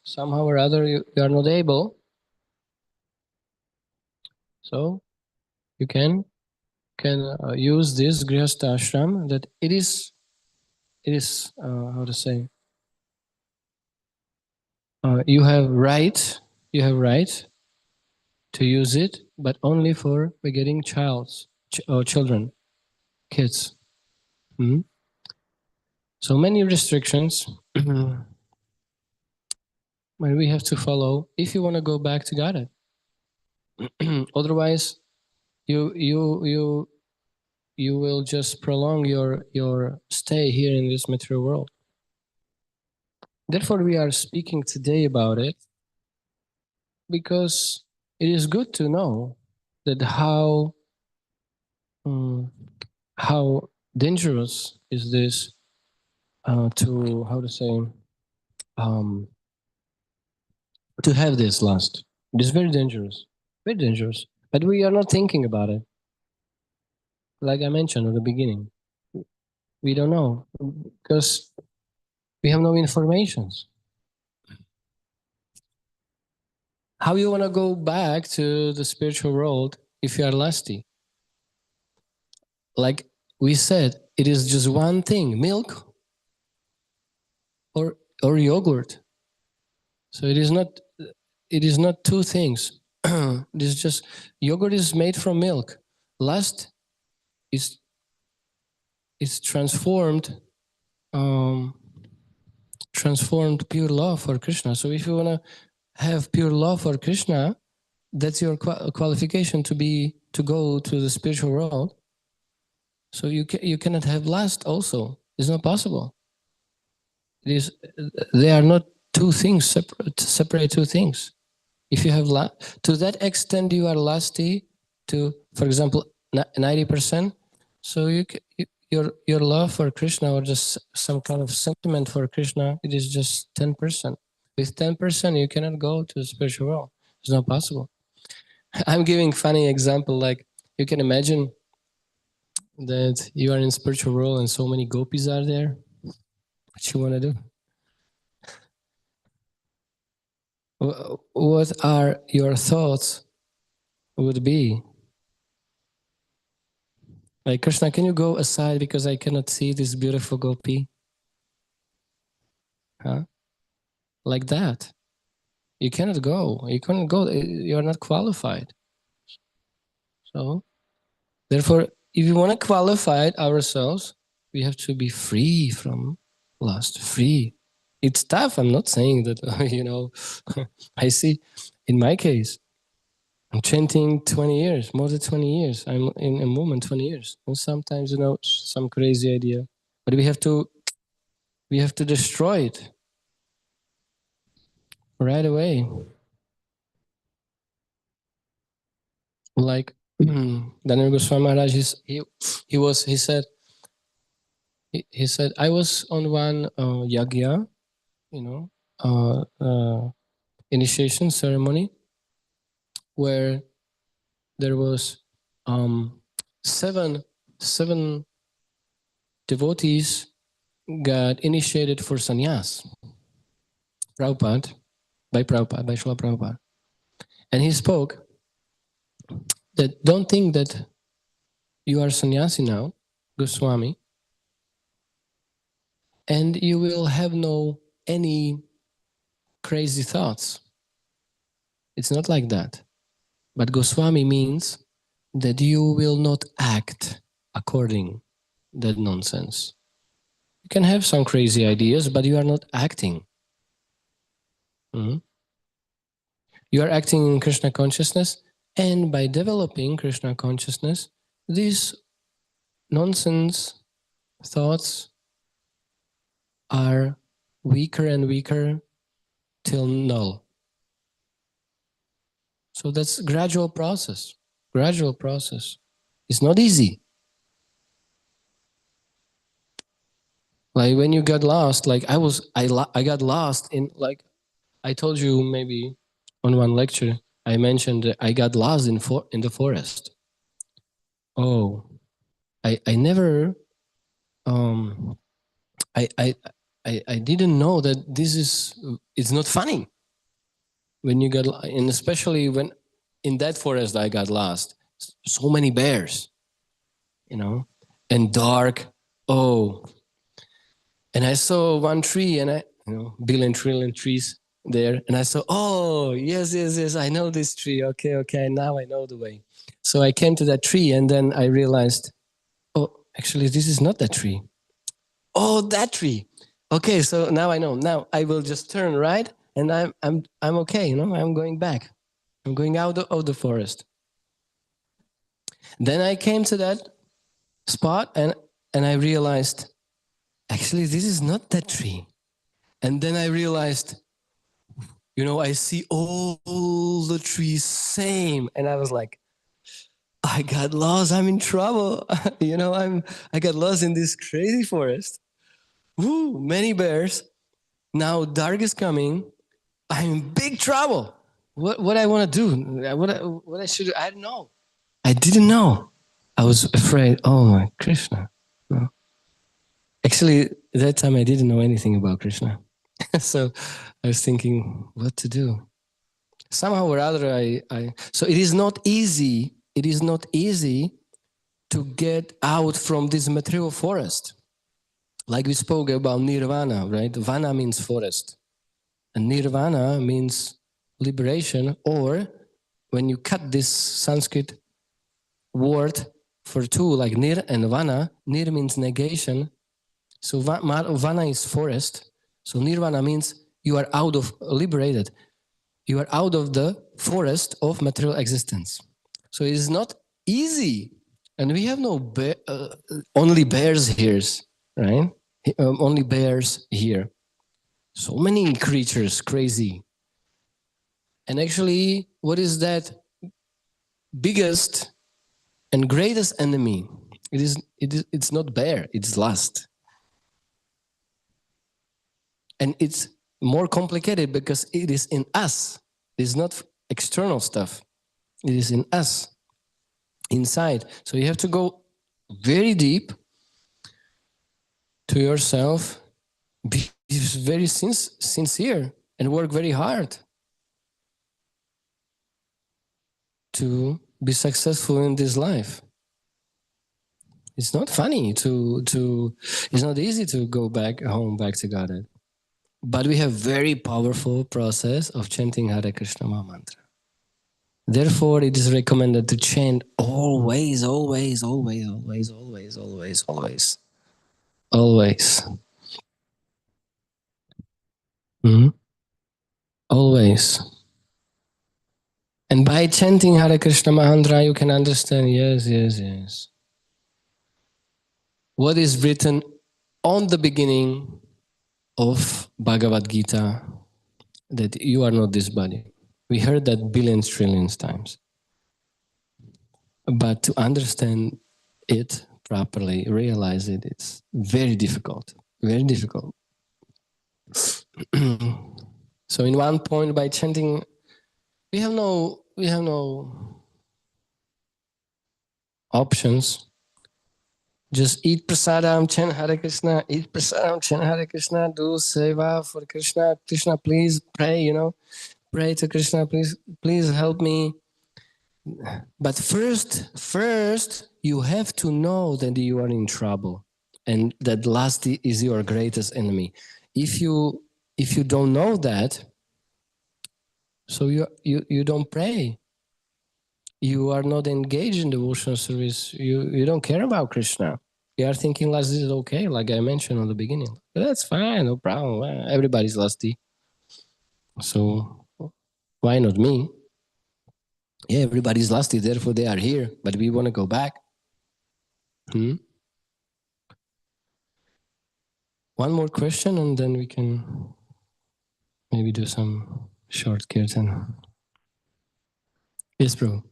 somehow or other, you are not able. So, you can use this grihastha ashram that it is how to say, you have right to use it, but only for begetting children, kids. So many restrictions but we have to follow if you want to go back to Godhead. Otherwise, you will just prolong your stay here in this material world. Therefore, we are speaking today about it because it is good to know that how dangerous is this to to have this lust. It is very dangerous, but we are not thinking about it. Like I mentioned at the beginning, we don't know because we have no informations. How you want to go back to the spiritual world if you are lusty? Like we said, it is just one thing, milk or yogurt. So it is not two things. It is just yogurt is made from milk. Lust is transformed pure love for Krishna. So if you want to have pure love for Krishna, that's your qualification to go to the spiritual world. So you cannot have lust also. It's not possible. They are not two things, separate two things. If you have to that extent you are lusty to, for example, 90%, so your love for Krishna or just some kind of sentiment for Krishna, it is just 10%. With 10%, you cannot go to the spiritual world. It's not possible. I'm giving funny example, like you can imagine that you are in spiritual world and so many gopis are there. What you want to do? What are your thoughts would be? Like, Krishna, can you go aside because I cannot see this beautiful gopi? Huh? Like that. You cannot go. You cannot go. You are not qualified. So, therefore, if we want to qualify ourselves, we have to be free from lust, free. It's tough. I'm not saying that, I see in my case, I'm chanting 20 years, more than 20 years. I'm in a movement 20 years. And sometimes, some crazy idea. But we have to destroy it right away. Like Daniel Goswami Maharaj, he said, I was on one yagya, initiation ceremony where there was 7 devotees got initiated for sannyas. Prabhupada, by Srila Prabhupada. And he spoke that don't think that you are sannyasi now, Goswami, and you will have no any crazy thoughts. It's not like that. But Goswami means that you will not act according that nonsense. You can have some crazy ideas, but you are not acting. You are acting in Krishna consciousness, and by developing Krishna consciousness, these nonsense thoughts are weaker and weaker till null. So that's a gradual process. Gradual process. It's not easy. Like when you got lost, like I got lost in, like I told you maybe on one lecture, I mentioned that I got lost in the forest. Oh, I never I didn't know that it's not funny when you got, and especially when in that forest I got lost. So many bears, you know, and dark. Oh, and I saw one tree, and billion trillion trees there, and I saw, oh yes, I know this tree. Okay, now I know the way. So I came to that tree, and then I realized, oh, actually, this is not that tree. Oh, that tree. Okay, so now I know. Now I will just turn right, and I'm okay. I'm going back. I'm going out of the forest. Then I came to that spot, and I realized, actually, this is not that tree. And then I realized, I see all the trees same, and I was like, I got lost. I'm in trouble. I got lost in this crazy forest. Woo, many bears. Now dark is coming. I'm in big trouble. What I want to do? What I should do? I don't know. I didn't know. I was afraid. Oh my Krishna. No. Actually, at that time I didn't know anything about Krishna. So I was thinking what to do. Somehow or other, so it is not easy. It is not easy to get out from this material forest. Like we spoke about nirvana, right? Vana means forest. And nirvana means liberation, or when you cut this Sanskrit word for two, like nir and vana, nir means negation. So vana is forest. So nirvana means you are liberated. You are out of the forest of material existence. So it is not easy. And we have no only bears here, right? Only bears here. So many creatures, crazy. And actually, what is that biggest and greatest enemy? It's not bear, it's lust. And it's more complicated because it is in us. It is not external stuff. It is in us, inside. So you have to go very deep to yourself, be very sincere, and work very hard to be successful in this life. It's not funny it's not easy to go back home, back to Godhead. But we have very powerful process of chanting Hare Krishna Maha Mantra. Therefore, it is recommended to chant always, always, always, always, always, always, always, always. Always. And by chanting Hare Krishna Mantra, you can understand, yes. What is written on the beginning of Bhagavad Gita, that you are not this body. We heard that billions, trillions times. But to understand it properly, realize it, it's very difficult, very difficult. So in one point, by chanting, we have no options Just eat prasadam, chant Hare Krishna, eat prasadam, chant Hare Krishna, do seva for Krishna. Krishna, please pray, pray to Krishna, please help me. But first, you have to know that you are in trouble and that lust is your greatest enemy. If you don't know that, so you don't pray. You are not engaged in devotional service. You don't care about Krishna. You are thinking lust is okay, like I mentioned on the beginning. That's fine, no problem. Everybody's lusty. So why not me? Yeah, everybody's lusty, therefore they are here, but we want to go back. One more question and then we can maybe do some short kirtan. Yes, bro.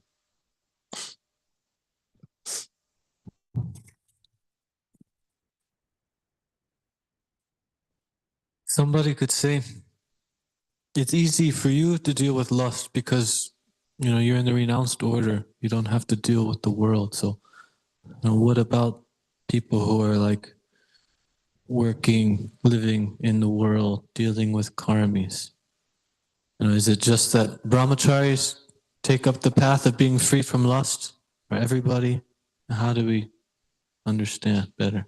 Somebody could say, it's easy for you to deal with lust because, you're in the renounced order. You don't have to deal with the world. So, what about people who are like working, living in the world, dealing with karmis? Is it just that brahmacharis take up the path of being free from lust for everybody? How do we understand better?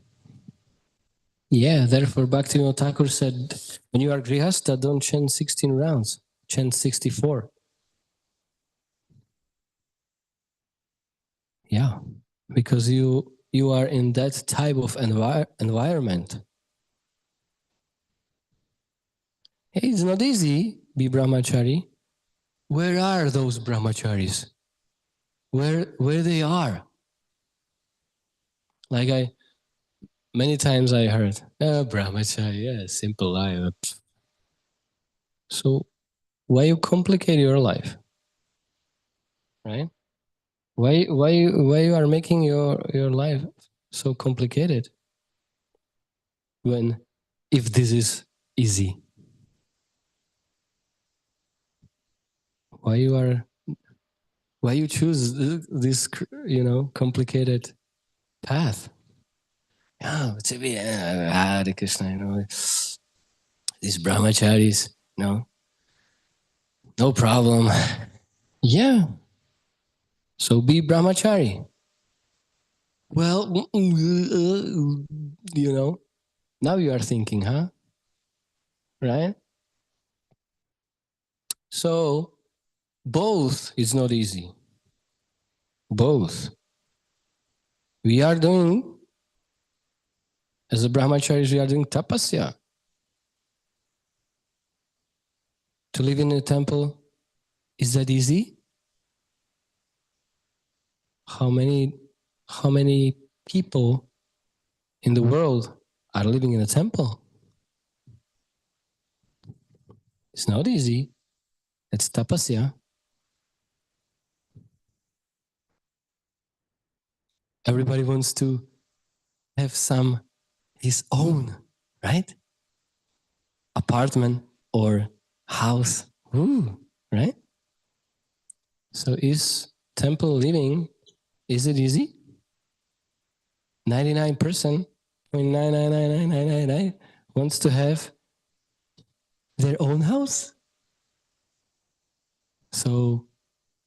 Yeah, therefore Bhaktivinoda Thakur said, when you are grihastha, don't chant 16 rounds, chant 64. Yeah, because you are in that type of environment. Hey, it's not easy, be brahmachari. Where are those brahmacharis? Where they are? Like many times I heard, brahmachari, yeah, simple life. So why you complicate your life, right? Why you are making your life so complicated when if this is easy? Why you choose this complicated path? To be Hare Krishna, these brahmacharis, no problem. Yeah. So be brahmachari. Well, now you are thinking, huh? Right? So both is not easy. Both. We are doing, as a brahmacharis, we are doing tapasya. To live in a temple, is that easy? How many people in the world are living in a temple? It's not easy. It's tapasya. Everybody wants to have his own, right? Apartment or house. Ooh, right? So is temple living, is it easy? 99%, 9999999 wants to have their own house. So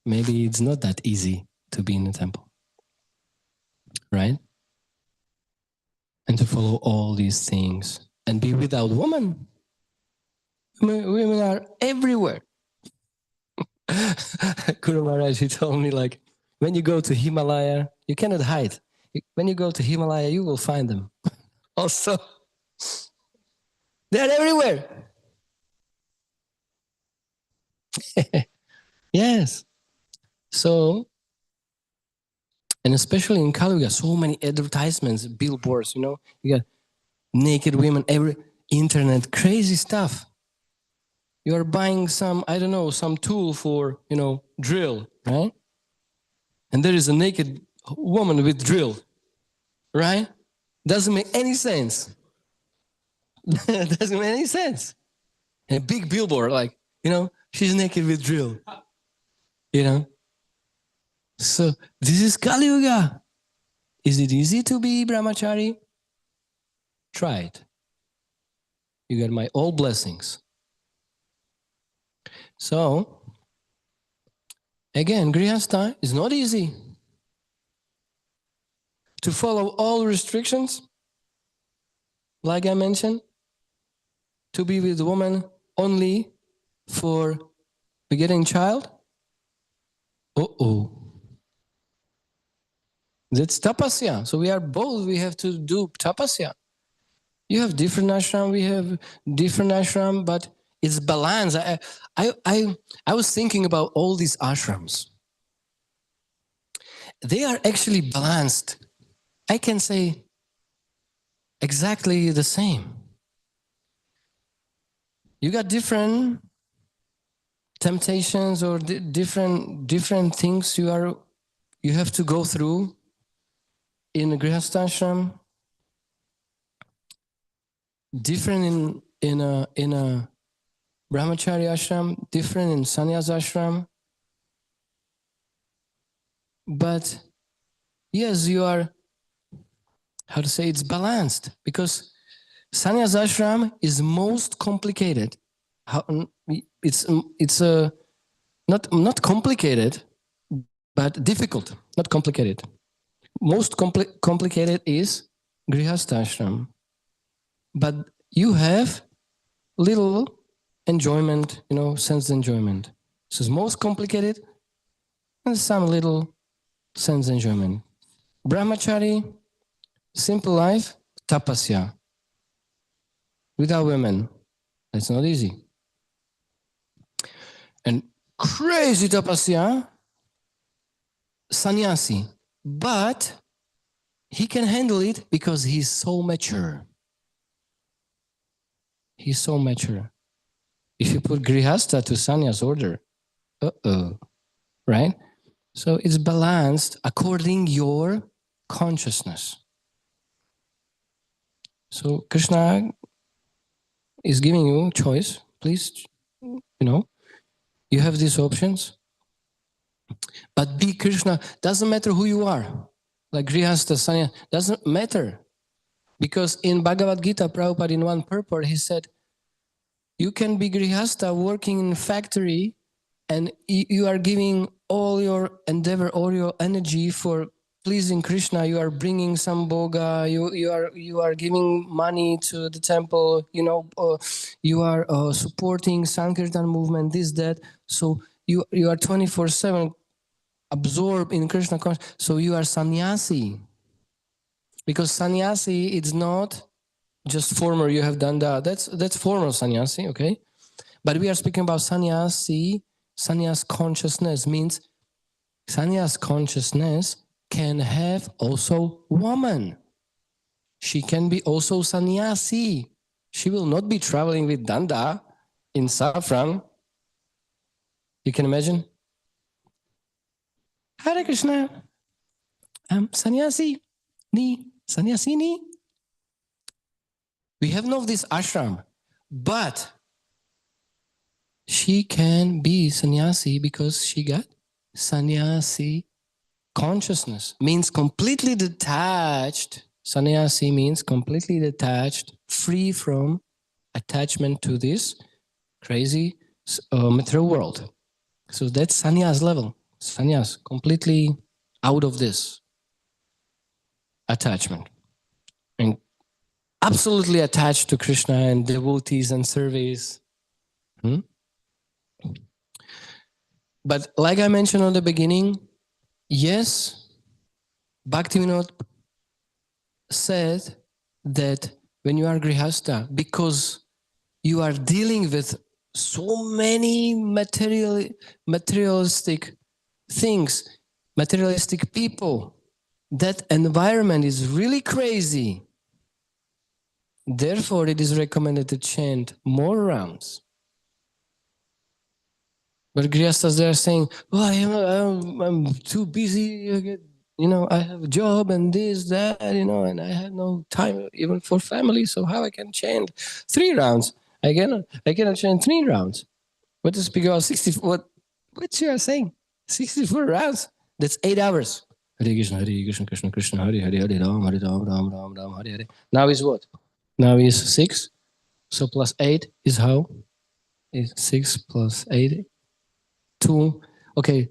maybe it's not that easy to be in a temple, right? And to follow all these things and be without woman. Women are everywhere. Guru Maharaj, he told me, like, when you go to Himalaya, you cannot hide. When you go to Himalaya, you will find them. Also, they're everywhere. Yes. So, and especially in Kali Yuga, so many advertisements, billboards, you got naked women, every internet, crazy stuff. You are buying some, I don't know, some tool for, drill, right? And there is a naked woman with drill, right? Doesn't make any sense. Doesn't make any sense. And a big billboard, like, she's naked with drill, So this is Kali Yuga. Is it easy to be brahmachari? Try it. You get my all blessings. So, again, grihastha is not easy. To follow all restrictions, like I mentioned, to be with woman only for begetting child. That's tapasya. So we have to do tapasya. You have different ashram, we have different ashram, but it's balanced. I was thinking about all these ashrams. They are actually balanced. I can say exactly the same. You got different temptations or different things you have to go through in a grihastha ashram, different in a brahmachari ashram, different in sannyas ashram. But yes, you are, how to say, it's balanced, because sannyas ashram is most complicated. It's not complicated, but difficult, not complicated. Most complicated is grihastha ashram. But you have little enjoyment, sense enjoyment. So it's most complicated and some little sense enjoyment. Brahmachari, simple life, tapasya. Without women, that's not easy. And crazy tapasya, sannyasi. But he can handle it because he's so mature. He's so mature. If you put grihastha to sannyas order, right? So it's balanced according your consciousness. So Krishna is giving you choice. Please, you have these options. But be Krishna. Doesn't matter who you are. Like grihastha, sannyas, doesn't matter. Because in Bhagavad Gita, Prabhupada, in one purport, he said, you can be grihastha working in a factory and you are giving all your endeavor, all your energy for pleasing Krishna. You are bringing some bhoga, you are giving money to the temple, you are supporting Sankirtan movement, this, that. So you are 24/7 absorbed in Krishna consciousness. So you are sannyasi. Because sannyasi, it's not just former, you have done that. That's formal sannyasi, okay? But we are speaking about sannyasi. Sannyas consciousness means sannyas consciousness can have also woman. She can be also sannyasi. She will not be traveling with danda in saffron. You can imagine? Hare Krishna. Sannyasi. Sannyasini. We have none of this ashram, but she can be sannyasi because she got sannyasi consciousness. Means completely detached. Sannyasi means completely detached, free from attachment to this crazy material world. So that's sannyas level. Sannyas, completely out of this attachment. And absolutely attached to Krishna and devotees and service. But like I mentioned on the beginning, yes, Bhaktivinoda said that when you are grihastha, because you are dealing with so many materialistic things, materialistic people, that environment is really crazy. Therefore, it is recommended to chant more rounds. But grihasthas, they are saying, I'm too busy, I have a job and this, that, and I have no time even for family, so how I can chant 3 rounds? I cannot chant 3 rounds. What is because 64, what you are saying? 64 rounds? That's 8 hours. Krishna, Krishna Krishna, Hare Hare, Hare Ram, Ram, Ram, Hare Hare. Now is what? Now is 6. So plus 8 is how? Is 6 plus 8? 2. Okay,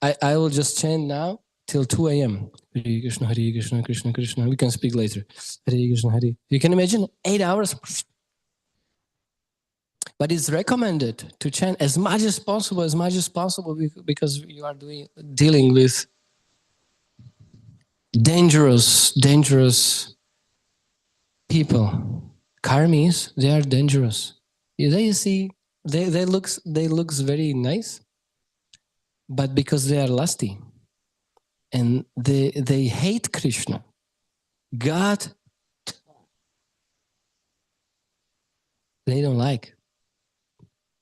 I will just chant now till 2 a.m. Hare Krishna, Krishna Krishna. We can speak later. Hare Krishna, Hare. You can imagine 8 hours. But it's recommended to chant as much as possible, because you are dealing with dangerous people. Karmis, they are dangerous. They see, they looks very nice, but because they are lusty and they hate Krishna, God, they don't like.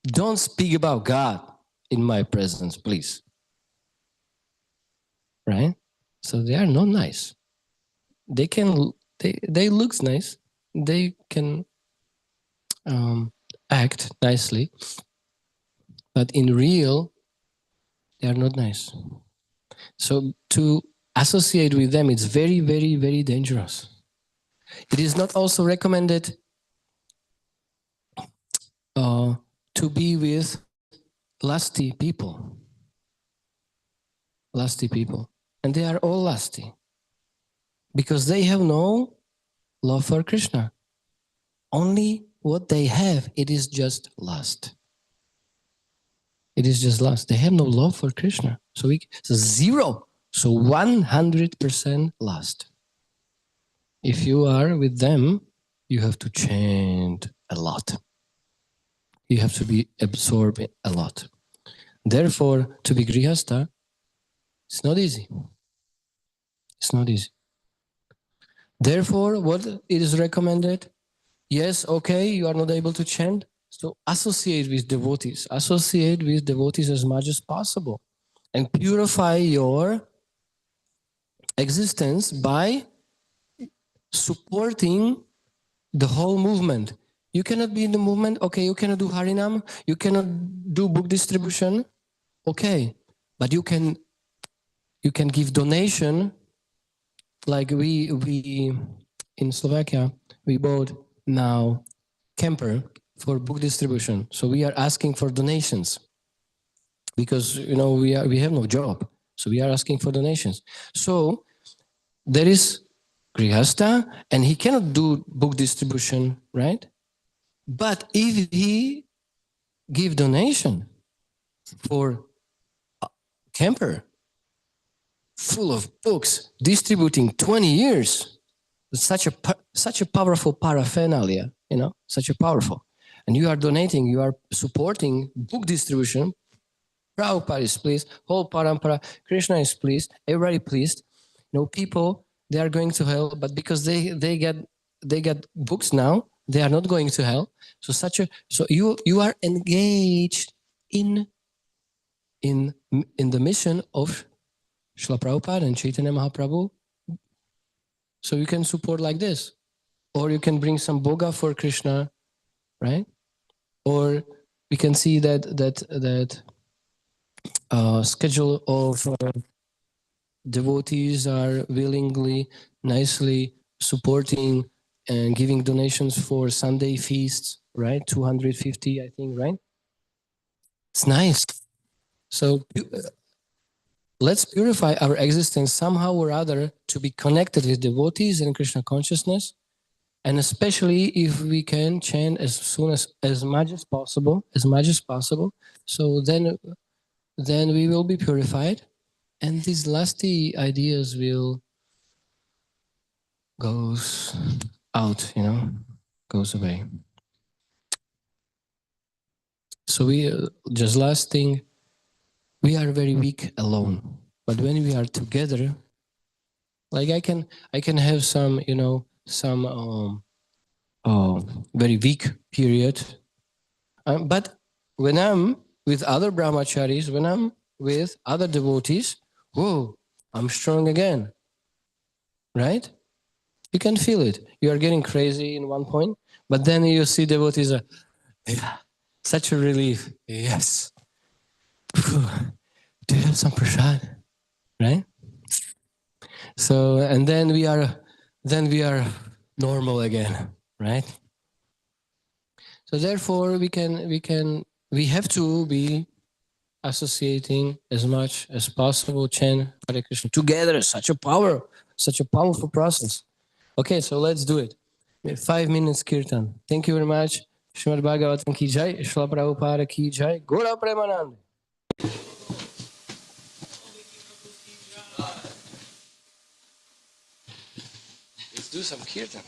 Don't speak about God in my presence, please. Right? So they are not nice. They look nice. They can act nicely, but in real, they are not nice. So to associate with them, it's very, very, very dangerous. It is not also recommended to be with lusty people. Lusty people. And they are all lusty. Because they have no love for Krishna. Only what they have, it is just lust. It is just lust. They have no love for Krishna. So zero. So 100% lust. If you are with them, you have to chant a lot. You have to be absorbed a lot. Therefore, to be grihasta, it's not easy. It's not easy. Therefore, what it is recommended? Yes, okay, you are not able to chant, so associate with devotees. Associate with devotees as much as possible and purify your existence by supporting the whole movement. You cannot be in the movement, okay, you cannot do Harinam, you cannot do book distribution, okay, but you can give donation. Like we in Slovakia, we bought now camper for book distribution. So we are asking for donations because, you know, we have no job. So we are asking for donations. So there is Grihasta and he cannot do book distribution, right? But if he give donation for a camper full of books, distributing 20 years, such a powerful paraphernalia, you know, such a powerful. And you are donating, you are supporting book distribution. Prabhupada is pleased, whole parampara, Krishna is pleased, everybody pleased. You know, people, they are going to hell, but because they get books now, they are not going to hell. So you are engaged in the mission of Srila Prabhupada and Chaitanya Mahaprabhu. So you can support like this. Or you can bring some boga for Krishna, right? Or we can see that schedule of devotees are willingly, nicely supporting and giving donations for Sunday feasts, right? 250, I think, right? It's nice. So let's purify our existence somehow or other to be connected with devotees and Krishna consciousness. And especially if we can chant as much as possible. So then we will be purified, and these lusty ideas will goes out, you know, goes away. So we just last thing, we are very weak alone, but when we are together, like I can have some, you know, some very weak period, but when I'm with other brahmacharis, when I'm with other devotees, whoa, I'm strong again, right? You can feel it. You are getting crazy in one point, but then you see devotees are, yeah, such a relief. Yes. Do you have some prasad? Right? So, and then we are normal again, right? So therefore, we have to be associating as much as possible chant Hare Krishna together. Such a powerful process. Okay, so let's do it. 5 minutes kirtan. Thank you very much. Srimad Bhagavatam ki jai, Srila Prabhupada ki jai, Gora Premanand. Let's do some kirtan.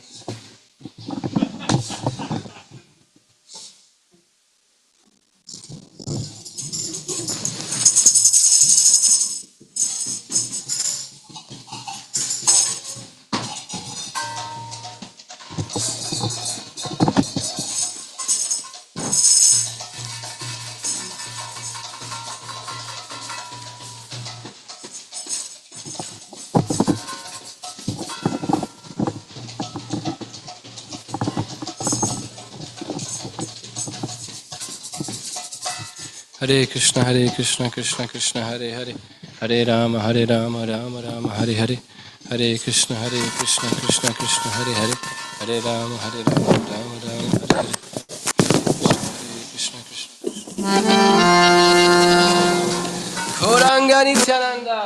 Hare Krishna, Krishna Krishna, Hare Hare, Hare Rama, Rama Rama, Hare Hare, Hare Krishna, Krishna Krishna, Hare Hare, Hare Rama, Rama Rama, Hare Hare, Krishna Krishna. Gauranga Nityananda.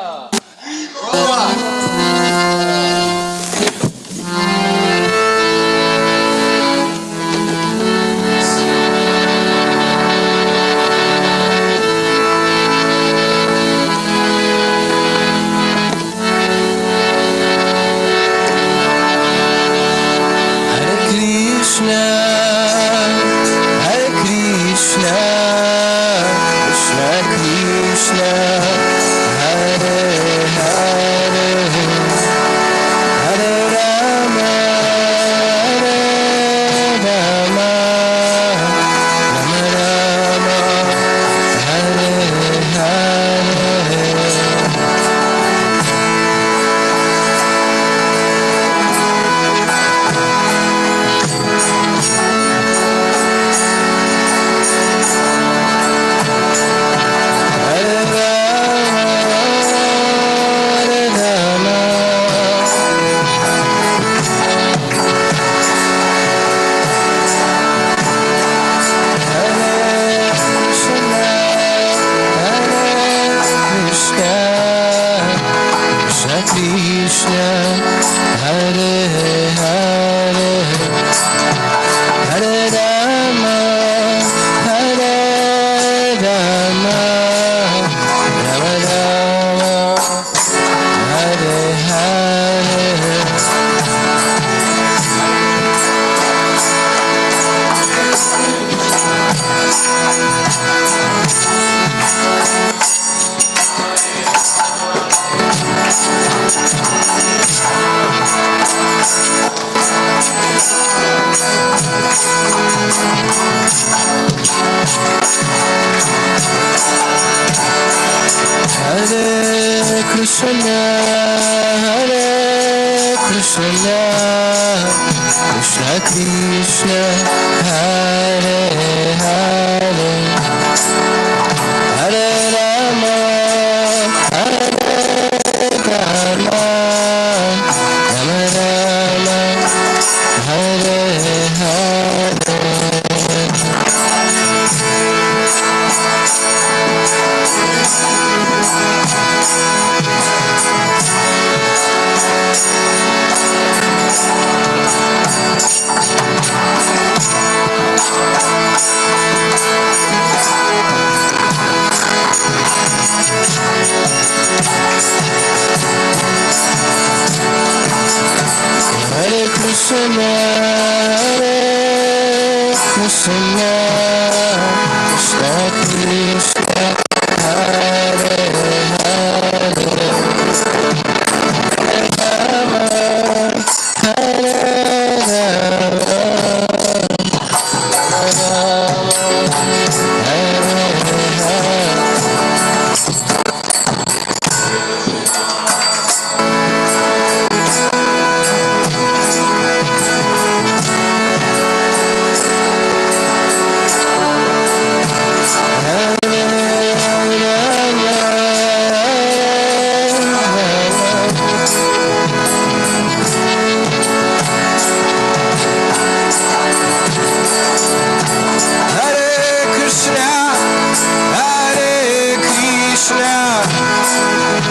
Krishna,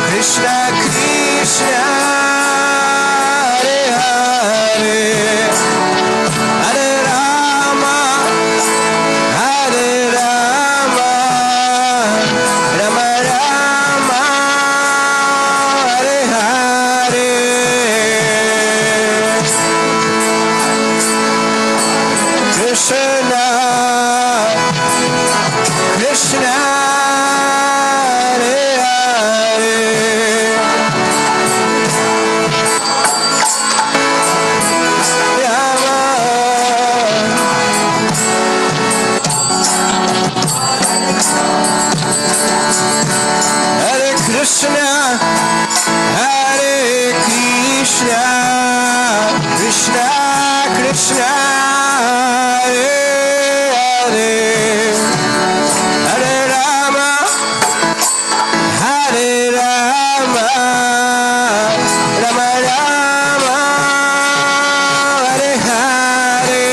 Krishna Krishna, Hare Hare, Hare Rama, Hare Rama, Rama Rama, Hare Hare. Krishna, Krishna, Hare Hare, Rama, Hare Krishna, Hare Krishna, Krishna Krishna, Hare Hare, Hare Rama, Hare Rama, Rama Rama, Hare Hare.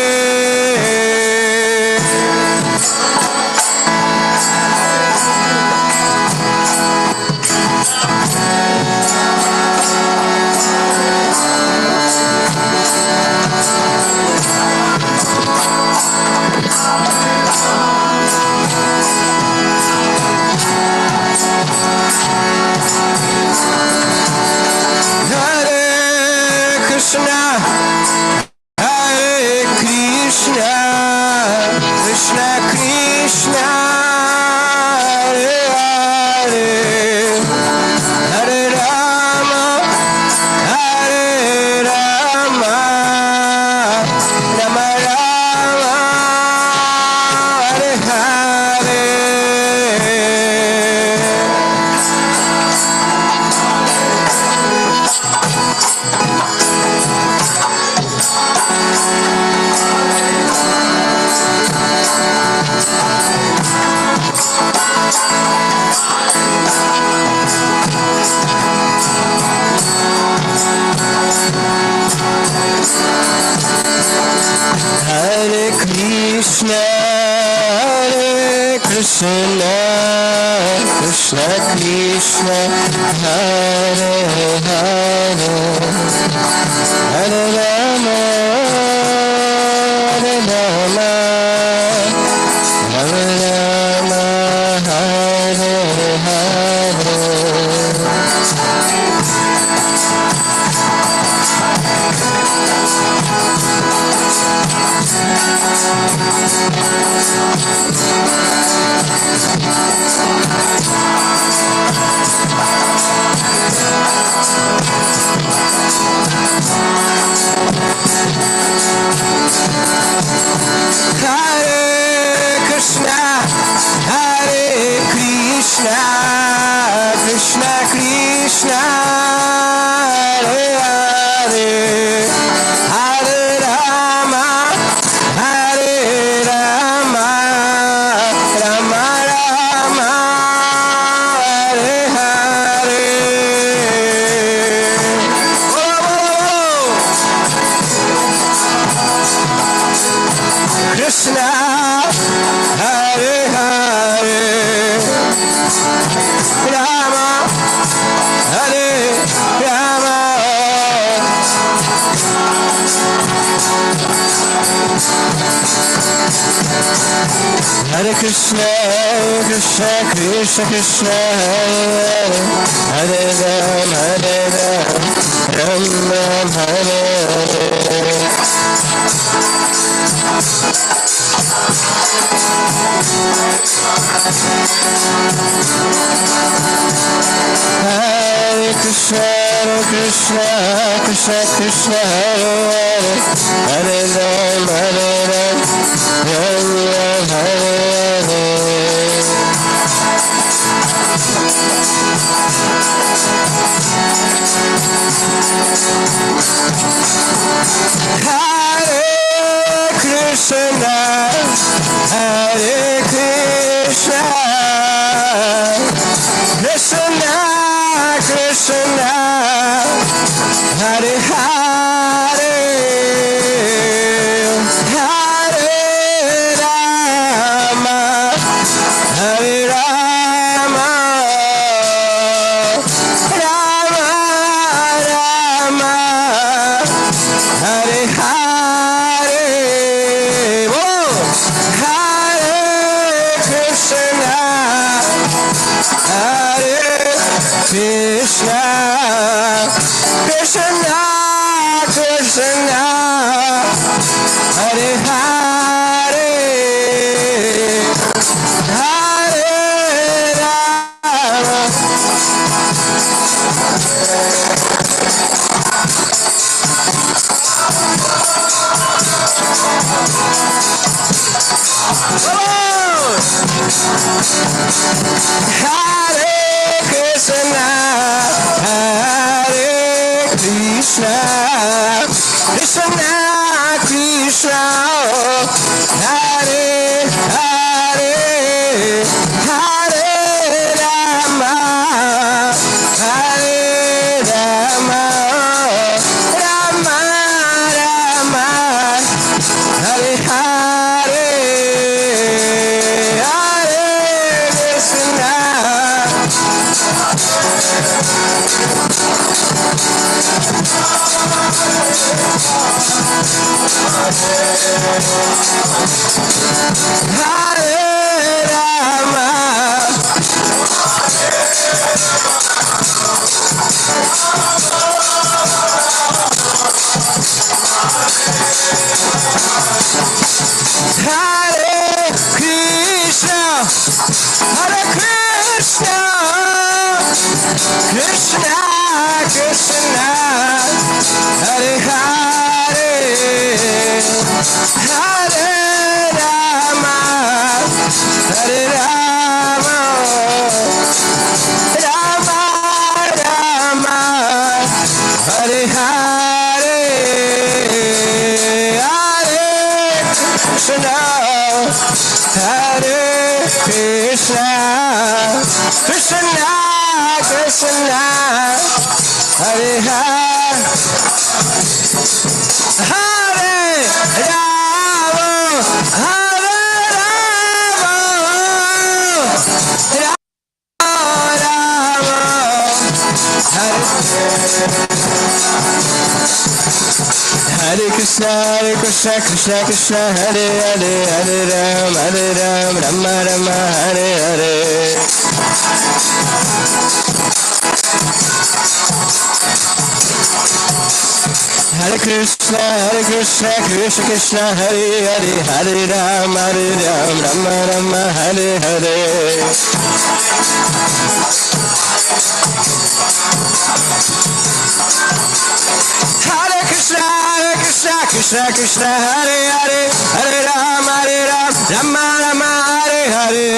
Hare Krishna, Hare Krishna, Krishna Krishna, Hare Hare, Hare Rama, Hare Rama, Rama Rama, Hare Hare. Hare Krishna, Hare Krishna, Krishna Krishna, Hare Hare, Hare Rama, Hare Rama, Rama Rama, Hare Hare. Hare Krishna, Hare Krishna, Krishna Krishna, Hare Hare, Hare Rama, Hare Rama, Rama Rama, Hare Hare. Krishna, Hare Hare, Rama, Hare Rama, Hare Krishna, Krishna Krishna, Krishna Hare Hare, Hare Ram, Ram Hare Hare. Hare Krishna, Krishna Krishna, Krishna Hare Hare, Hare Ram, Ram Ram Hare Hare. Hare Krishna, Hare Krishna, Krishna Krishna, Hare Hare, Hare Rama, Hare Rama, Krishna, Krishna, Krishna, Hare Hare, Hare Rama. Hare Krishna, Hare Krishna, Krishna Krishna, Hare Hare, Hare Rama, Hare Rama, Rama Rama, Hare Hare, Hare Krishna. Hare Rama, Hare Krishna, Hare Krishna, Krishna Krishna, Hare Hare, Hare Rama, Hare Rama, Rama Rama, Hare Hare, Hare Krishna, Hare Krishna, Krishna Krishna, Hare Hare, Hare Rama, Hare Rama, Hare Krishna, Krishna Krishna, Hare Hare, Hare Ram, Rama Rama, Hare Hare. Hare Krishna, Krishna Krishna, Hare Hare, Hare Ram, Rama Rama, Hare Hare. Hare Krishna, Krishna Krishna, Hare Hare, Hare Ram, Rama Rama, Hare Hare. Hare Krishna, Krishna Krishna, Hare Hare, Hare Ram, Rama Rama, Hare Hare.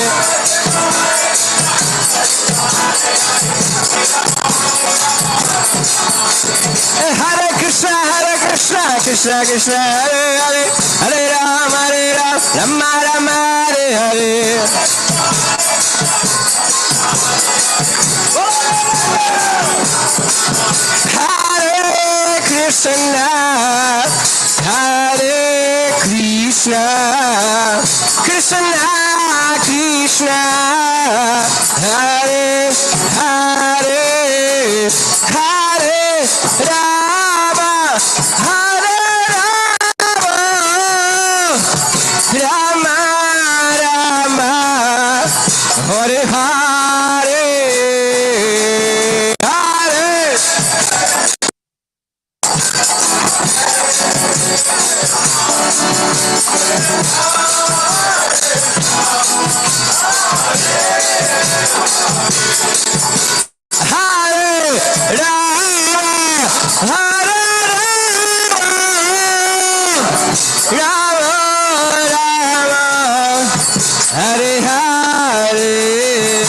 Hare Krishna, Hare Krishna, Krishna Krishna, Hare Hare, Hare Rama, Hare Rama, Rama Rama, Hare Hare, Hare. Hare Rama, Hare Rama, Rama Rama, Hare Hare.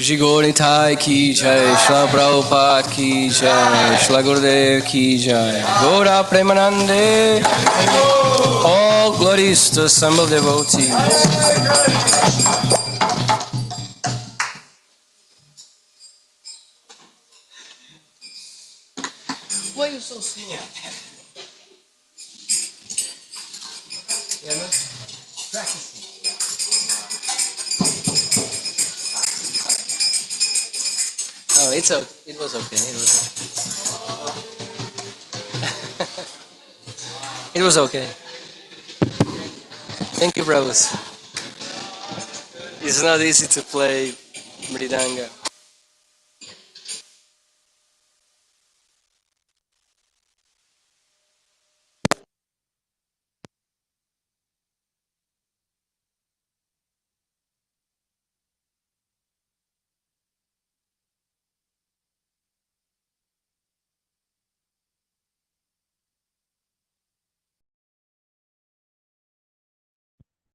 Shri Gauritai ki jai, Shla Prabhupada ki jai, Shla Gurudev ki jai, Gaura Premanande, all glories to assembled devotees. Why are you so slow? Yeah, no? Practicing. Oh, it's okay. It was okay. It was okay. It was okay. Thank you, bros. It's not easy to play mridanga.